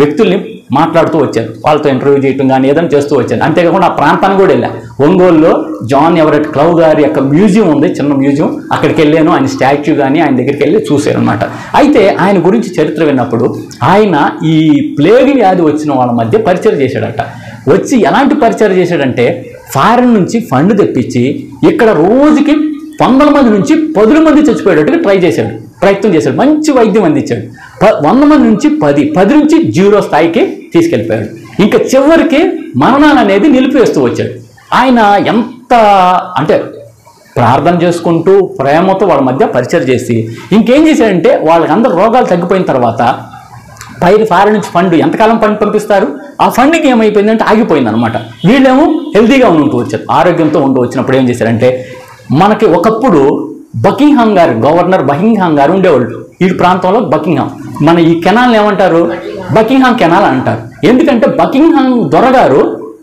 వ్యక్తుల్ని మాట్లాడుతూ వచ్చాను, వాళ్ళతో ఇంటర్వ్యూ చేయటం కానీ ఏదైనా చేస్తూ వచ్చాను. అంతేకాకుండా ఆ ప్రాంతానికి కూడా వెళ్ళా. ఒంగోలులో జాన్ ఎవరెట్ క్లౌ గారి యొక్క మ్యూజియం ఉంది, చిన్న మ్యూజియం. అక్కడికి వెళ్ళాను. ఆయన స్టాచ్యూ కానీ ఆయన దగ్గరికి వెళ్ళి చూశాను అనమాట. అయితే ఆయన గురించి చరిత్ర విన్నప్పుడు ఆయన ఈ ప్లేగ్ వ్యాధి వచ్చిన వాళ్ళ మధ్య పరిచయం చేశాడట. వచ్చి ఎలాంటి పరిచయం చేశాడంటే ఫారెన్ నుంచి ఫండ్ తెప్పించి ఇక్కడ రోజుకి 100 మంది నుంచి 10 మంది చచ్చిపోయేటట్టుగా ప్రయత్నం చేశాడు. మంచి వైద్యం అందించాడు. 100 మంది నుంచి 10 నుంచి 0 స్థాయికి తీసుకెళ్ళిపోయాడు. ఇంకా చివరికి మరణాలు అనేది నిలిపివేస్తూ వచ్చాడు. ఆయన ఎంత అంటే ప్రార్థన చేసుకుంటూ ప్రేమతో వాళ్ళ మధ్య పరిచయం చేసి ఇంకేం చేశాడంటే వాళ్ళకందరూ రోగాలు తగ్గిపోయిన తర్వాత ఫారెన్ నుంచి ఫండ్ ఎంతకాలం ఫండ్ పంపిస్తారు, ఆ ఫండ్కి ఏమైపోయిందంటే ఆగిపోయింది అనమాట. వీళ్ళేమో హెల్తీగా ఉంటూ వచ్చారు, ఆరోగ్యంతో ఉంటూ వచ్చినప్పుడు ఏం చేశారంటే మనకి ఒకప్పుడు గవర్నర్ బకింగ్హామ్ గారు ఉండేవాళ్ళు ఈ ప్రాంతంలో. మన ఈ కెనాల్ని ఏమంటారు? బకింగ్హామ్ కెనాల్ అంటారు. ఎందుకంటే బకింగ్హామ్ దొరగారు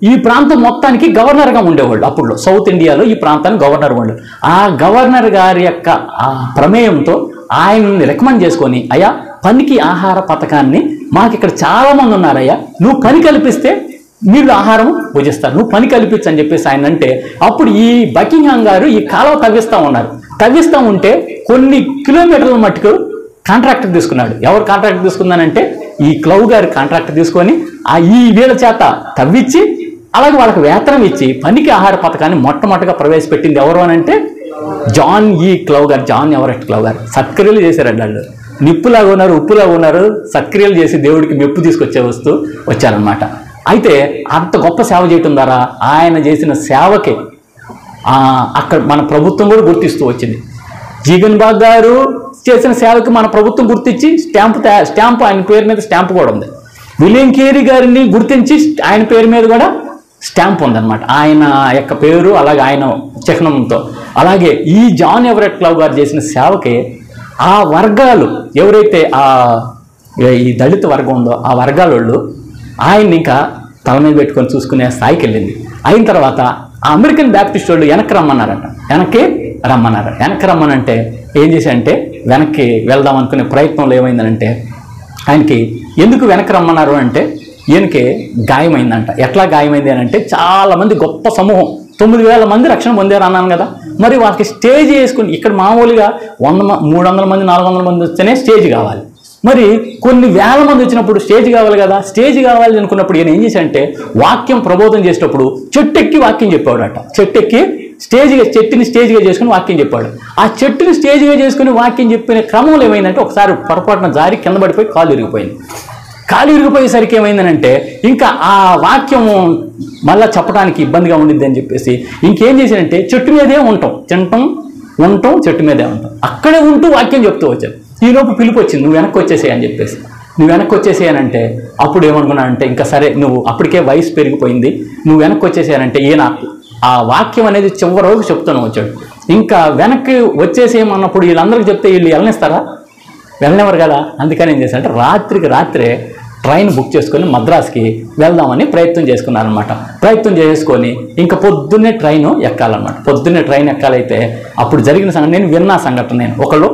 ఈ ప్రాంతం మొత్తానికి గవర్నర్గా ఉండేవాళ్ళు. అప్పుడు సౌత్ ఇండియాలో ఈ ప్రాంతానికి గవర్నర్ ఉండేవాళ్ళు. ఆ గవర్నర్ గారి యొక్క ప్రమేయంతో ఆయన్ని రికమెండ్ చేసుకొని, అయ్యా పనికి ఆహార పథకాన్ని మాకు ఇక్కడ చాలా మంది ఉన్నారయ్యా, నువ్వు పని కల్పిస్తే మీరు ఆహారం భుజిస్తారు, నువ్వు పని కల్పించని చెప్పేసి ఆయన అంటే, అప్పుడు ఈ బకింగ్హామ్ గారు ఈ కాలువ తవ్విస్తూ ఉంటే కొన్ని కిలోమీటర్ల మట్టుకు కాంట్రాక్టర్ తీసుకున్నాడు. ఎవరు కాంట్రాక్టర్ తీసుకున్నానంటే ఈ క్లౌ గారి కాంట్రాక్టర్ తీసుకొని ఈ వీళ్ళ చేత తవ్వించి అలాగే వాళ్ళకి వేతనం ఇచ్చి పనికి ఆహార పథకాన్ని మొట్టమొదటిగా ప్రవేశపెట్టింది ఎవరు అని అంటే జాన్ ఎవరెట్ క్లౌ గారు. సత్క్రియలు చేశారండి వాళ్ళు. నిప్పులాగా ఉన్నారు, ఉప్పులాగా ఉన్నారు, సత్క్రియలు చేసి దేవుడికి మెప్పు తీసుకొచ్చే వచ్చారనమాట. అయితే అంత గొప్ప సేవ చేయటం ద్వారా ఆయన చేసిన సేవకే అక్కడ మన ప్రభుత్వం కూడా గుర్తిస్తూ వచ్చింది. జీగన్ బాగ్ గారు చేసిన సేవకి మన ప్రభుత్వం గుర్తించి స్టాంపు ఆయన పేరు మీద స్టాంపు కూడా ఉంది. విలియం కేరీ గారిని గుర్తించి ఆయన పేరు మీద కూడా స్టాంప్ ఉందన్నమాట, ఆయన యొక్క పేరు అలాగే ఆయన చిహ్నంతో. అలాగే ఈ జాన్ ఎవరెట్ క్లౌ గారు చేసిన సేవకి ఆ వర్గాలు ఎవరైతే ఈ దళిత వర్గం ఉందో ఆ వర్గాల వాళ్ళు ఆయన్ని ఇంకా తల మీద పెట్టుకొని చూసుకునే స్థాయికి వెళ్ళింది. అయిన తర్వాత ఆ అమెరికన్ బ్యాప్టిస్ట్ వాళ్ళు వెనక్కి రమ్మనంటే ఏం చేశారంటే వెనక్కి వెళ్దాం అనుకునే ప్రయత్నంలో ఏమైందనంటే ఆయనకి ఎందుకు వెనక్కి రమ్మన్నారు అంటే ఈయనకి గాయమైందంట. ఎట్లా గాయమైంది అని అంటే, చాలామంది గొప్ప సమూహం 9,000 మంది రక్షణ పొందారు అన్నాను కదా. మరి వాళ్ళకి స్టేజ్ వేసుకుని, ఇక్కడ మామూలుగా 300 మంది 400 మంది వస్తేనే స్టేజ్ కావాలి. మరి కొన్ని వేల మంది వచ్చినప్పుడు స్టేజ్ కావాలి కదా. స్టేజ్ కావాలి అనుకున్నప్పుడు ఈయన ఏం చేశాడంటే, వాక్యం ప్రబోధం చేసేటప్పుడు చెట్టెక్కి వాక్యం చెప్పాడట. చెట్టెక్కి చెట్టుని స్టేజ్గా చేసుకుని వాక్యం చెప్పాడు. ఆ చెట్టుని స్టేజ్గా చేసుకుని వాక్యం చెప్పిన క్రమంలో ఏమైందంటే, ఒకసారి పొరపాటున జారి కింద పడిపోయి కాలు ఇరిగిపోయింది. కాలు ఇరిగిపోయేసరికి ఏమైందనంటే, ఇంకా ఆ వాక్యము మళ్ళీ చెప్పడానికి ఇబ్బందిగా ఉండిద్ది అని చెప్పేసి ఇంకేం చేశాడంటే, చెట్టు మీదే ఉంటాం చెట్టు మీదే ఉంటాం, అక్కడే ఉంటూ వాక్యం చెప్తూ వచ్చాడు. ఈలోపు పిలుపు వచ్చింది, నువ్వు వెనక్కి వచ్చేసేయి అని చెప్పేసి. నువ్వు వెనక్కి వచ్చేసేయనంటే అప్పుడు ఏమనుకున్నానంటే, ఇంకా సరే నువ్వు అప్పటికే వయసు పెరిగిపోయింది, నువ్వు వెనక్కి వచ్చేసేయనంటే ఈయన ఆ వాక్యం అనేది చివరి రోజు చెప్తూనే వచ్చాడు. ఇంకా వెనక్కి వచ్చేసేయమన్నప్పుడు వీళ్ళందరికీ చెప్తే వీళ్ళు వెళ్ళనిస్తారా? వెళ్ళనివ్వరు కదా. అందుకని ఏం చేశారంటే, రాత్రే ట్రైన్ బుక్ చేసుకొని మద్రాస్కి వెళ్దామని ప్రయత్నం చేసుకున్నారనమాట. ప్రయత్నం చేసుకొని ఇంకా పొద్దున్నే ట్రైన్ ఎక్కాలన్నమాట. పొద్దున్నే ట్రైన్ ఎక్కాలైతే అప్పుడు జరిగిన సంఘటన నేను విన్నా. సంఘటన నేను ఒకళ్ళు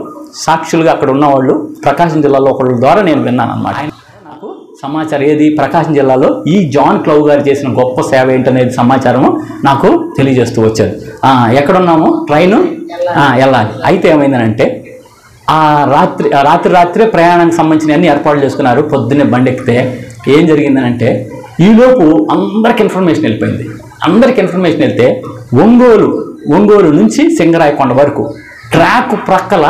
సాక్షులుగా అక్కడ ఉన్నవాళ్ళు ప్రకాశం జిల్లాలో ఒకళ్ళ ద్వారా నేను విన్నాను అనమాట. నాకు సమాచారం ఏది, ప్రకాశం జిల్లాలో ఈ జాన్ క్లౌ గారు చేసిన గొప్ప సేవ ఏంటనేది సమాచారము నాకు తెలియజేస్తూ వచ్చారు. ఎక్కడున్నాము, ట్రైను వెళ్ళాలి. అయితే ఏమైందనంటే, రాత్రే ప్రయాణానికి సంబంధించిన అన్ని ఏర్పాట్లు చేసుకున్నారు. పొద్దున్నే బండి ఎక్కితే ఏం జరిగిందనంటే, ఈలోపు అందరికి ఇన్ఫర్మేషన్ వెళ్ళిపోయింది. అందరికి ఇన్ఫర్మేషన్ వెళ్తే ఒంగోలు నుంచి సింగరాయకొండ వరకు ట్రాక్ ప్రక్కల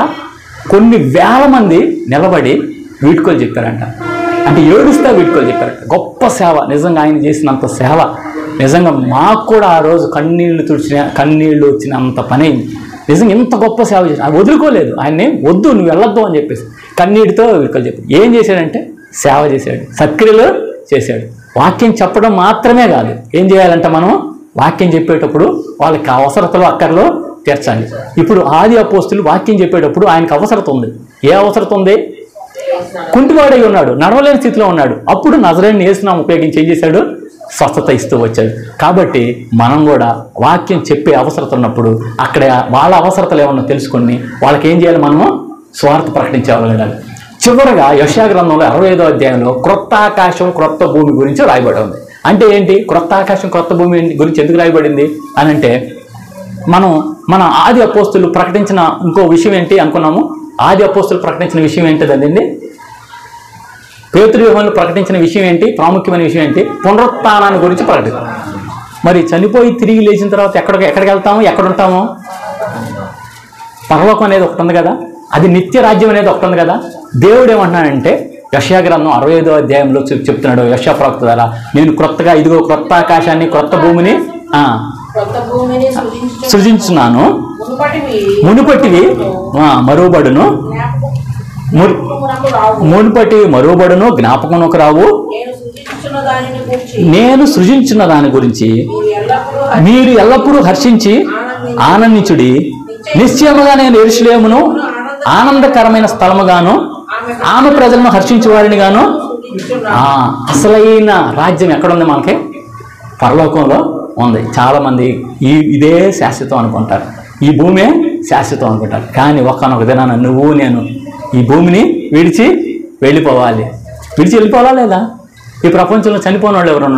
కొన్ని వేల మంది నిలబడి వీడ్కోలు చెప్పారంట. అంటే ఏడుస్తా వీడ్కోలు చెప్పారంట. గొప్ప సేవ నిజంగా, ఆయన చేసినంత సేవ నిజంగా మాకు కూడా ఆ రోజు కన్నీళ్ళు వచ్చినంత పని అయింది. నిజంగా ఇంత గొప్ప సేవ చేసి ఆయన వదులుకోలేదు. ఆయన్ని వద్దు నువ్వు వెళ్ళొద్దు అని చెప్పేసి కన్నీటితో వీడ్కోలు చెప్పాడు. ఏం చేశాడంటే, సేవ చేశాడు, సక్రియలు చేశాడు. వాక్యం చెప్పడం మాత్రమే కాదు, ఏం చేయాలంటే మనం వాక్యం చెప్పేటప్పుడు వాళ్ళకి అవసరతలు అక్కర్లో తీర్చాలి. ఇప్పుడు ఆది అపోస్తులు వాక్యం చెప్పేటప్పుడు ఆయనకు అవసరత ఉంది. ఏ అవసరత ఉంది? కుంటివాడై ఉన్నాడు, నడవలేని స్థితిలో ఉన్నాడు. అప్పుడు నజరేయుని యేసునామమును ఉపయోగించి ఏం చేశాడు? స్వస్థత ఇస్తూ వచ్చాడు. కాబట్టి మనం కూడా వాక్యం చెప్పే అవసరత ఉన్నప్పుడు అక్కడ వాళ్ళ అవసరతలు ఏమన్నా తెలుసుకొని వాళ్ళకి ఏం చేయాలి? మనము స్వార్థ ప్రకటించగలగాలి. చివరగా యెషయా గ్రంథంలో 65వ అధ్యాయంలో క్రొత్త ఆకాశం క్రొత్త భూమి గురించి రాయబడి ఉంది. అంటే ఏంటి? క్రొత్త ఆకాశం క్రొత్త భూమి గురించి ఎందుకు రాయబడింది అని అంటే, మన ఆది అపోస్తులు ప్రకటించిన ఇంకో విషయం ఏంటి అనుకున్నాము. ఆది అపోస్తులు ప్రకటించిన విషయం ఏంటిదండి? పేతురు యోహాను ప్రకటించిన విషయం ఏంటి? ప్రాముఖ్యమైన విషయం ఏంటి? పునరుత్థానాన్ని గురించి ప్రకటిస్తాం. మరి చనిపోయి తిరిగి లేచిన తర్వాత ఎక్కడికి వెళ్తాము? ఎక్కడ ఉంటాము? పరలోకం అనేది ఒకటి ఉంది కదా, అది నిత్య రాజ్యం అనేది ఒకటి ఉంది కదా. దేవుడు ఏమంటున్నాడంటే, యెషయా గ్రంథం 65వ అధ్యాయంలో చెప్తున్నాడు యెషయా ప్రవక్త ద్వారా, నేను క్రొత్తగా ఇదిగో క్రొత్త ఆకాశాన్ని క్రొత్త భూమిని సృజించున్నాను, మునుపటివి మరువబడును, జ్ఞాపకమునకు రావు. నేను సృజించున్న దాని గురించి మీరు ఎల్లప్పుడూ హర్షించి ఆనందించుడి. నిశ్చయముగా నేను యెరూషలేమును ఆనందకరమైన స్థలముగాను ఆమె ప్రజలను హర్షించే వారిని గాను. అసలైన రాజ్యం ఎక్కడుంది? మనకి పరలోకంలో ఉంది. చాలామంది ఇదే శాశ్వతం అనుకుంటారు, ఈ భూమే శాశ్వతం అనుకుంటారు. కానీ ఒక్కనొక దినాన నువ్వు నేను ఈ భూమిని విడిచి వెళ్ళిపోవాలి. లేదా? ఈ ప్రపంచంలో చనిపోయిన వాళ్ళు ఎవరైనా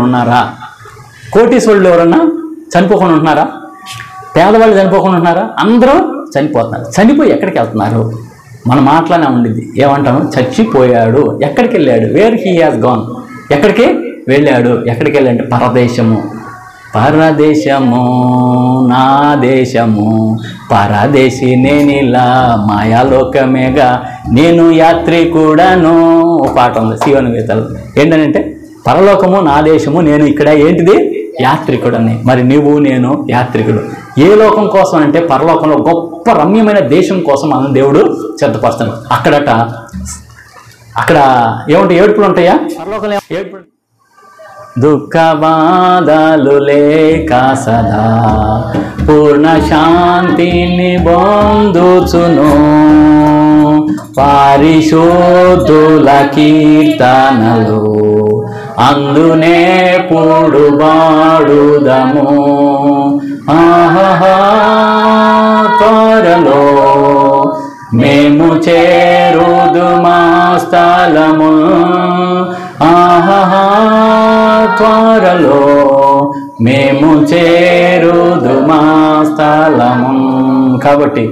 ఉన్నారా? కోటీశ్వరులు ఎవరన్నా చనిపోకుండా ఉంటున్నారా? పేదవాళ్ళు చనిపోకుండా ఉంటున్నారా? అందరూ చనిపోతున్నారు. చనిపోయి ఎక్కడికి వెళ్తున్నారు? మన మాటలోనే ఉండిద్ది. ఏమంటాము? చచ్చిపోయాడు. ఎక్కడికి వెళ్ళాడు? Where he has gone. ఎక్కడికి వెళ్ళాడు? ఎక్కడికి వెళ్ళాడంటే పరదేశము నా దేశము పరదేశి నేనిలా మాయాలోకమేగా నేను యాత్రికుడను. ఒక పాట ఉంది శివను గీతలు. ఏంటంటే పరలోకము నా దేశము, నేను ఇక్కడ ఏంటిది? యాత్రికుడని. మరి నువ్వు నేను యాత్రికుడు. ఏ లోకం కోసం అంటే పరలోకంలో గొప్ప రమ్యమైన దేశం కోసం మనం దేవుడు సిద్ధపరుస్తాడు. అక్కడ ఏమంటే ఏడుపులు ఉంటాయా? పరలోకంలో ఏడుపులు, దుఃఖ బాధలు లేక సదా పూర్ణ శాంతిని పొందుచును, పరిశుద్ధుల కీర్తనలు అందునే పాడుదము. త్వరలో మేము చేరుదుమా స్థలము ఆహా త్వరలో మేము చేరుదుమా స్థలము. కాబట్టి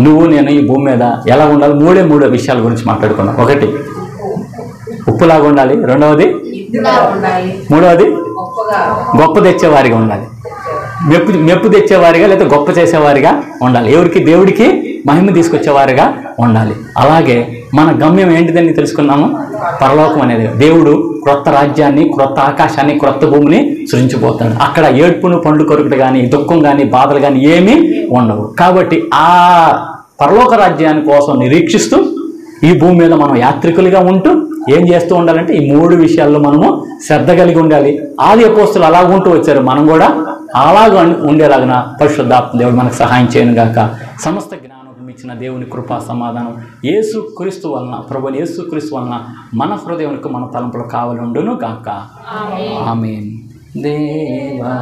నువ్వు నేను ఈ భూమి మీద ఎలా ఉండాలి? మూడే విషయాల గురించి మాట్లాడుకున్నాం. ఒకటి ఉప్పులాగా ఉండాలి, రెండవది మూడవది గొప్ప తెచ్చేవారిగా ఉండాలి, మెప్పు తెచ్చేవారిగా లేదా గొప్ప చేసేవారిగా ఉండాలి, ఎవరికి? దేవుడికి మహిమ తీసుకొచ్చేవారిగా ఉండాలి. అలాగే మన గమ్యం ఏంటిదని తెలుసుకున్నాము, పరలోకం అనేది. దేవుడు క్రొత్త రాజ్యాన్ని, క్రొత్త ఆకాశాన్ని, క్రొత్త భూమిని సృజించిపోతాడు. అక్కడ ఏడ్పును పండ్లు కొరుకుడు కానీ, దుఃఖం కానీ, బాధలు కానీ ఏమీ ఉండవు. కాబట్టి ఆ పరలోక రాజ్యాన్ని కోసం నిరీక్షిస్తూ ఈ భూమి మీద మనం యాత్రికులుగా ఉంటూ ఏం చేస్తూ ఉండాలంటే ఈ మూడు విషయాల్లో మనము శ్రద్ధ కలిగి ఉండాలి. ఆది అపోస్తులు అలాగ ఉంటూ వచ్చారు, మనం కూడా అలాగ ఉండేలాగిన పరిశుద్ధాత్మ దేవుడు మనకు సహాయం చేయను గాక. సమస్త జ్ఞానం ఇచ్చిన దేవుని కృపా సమాధానం యేసుక్రీస్తు వలన, ప్రభువైన యేసుక్రీస్తు వలన మన హృదయానికి మన తలంపులు కావాలండును గాక. ఆమేన్. దేవా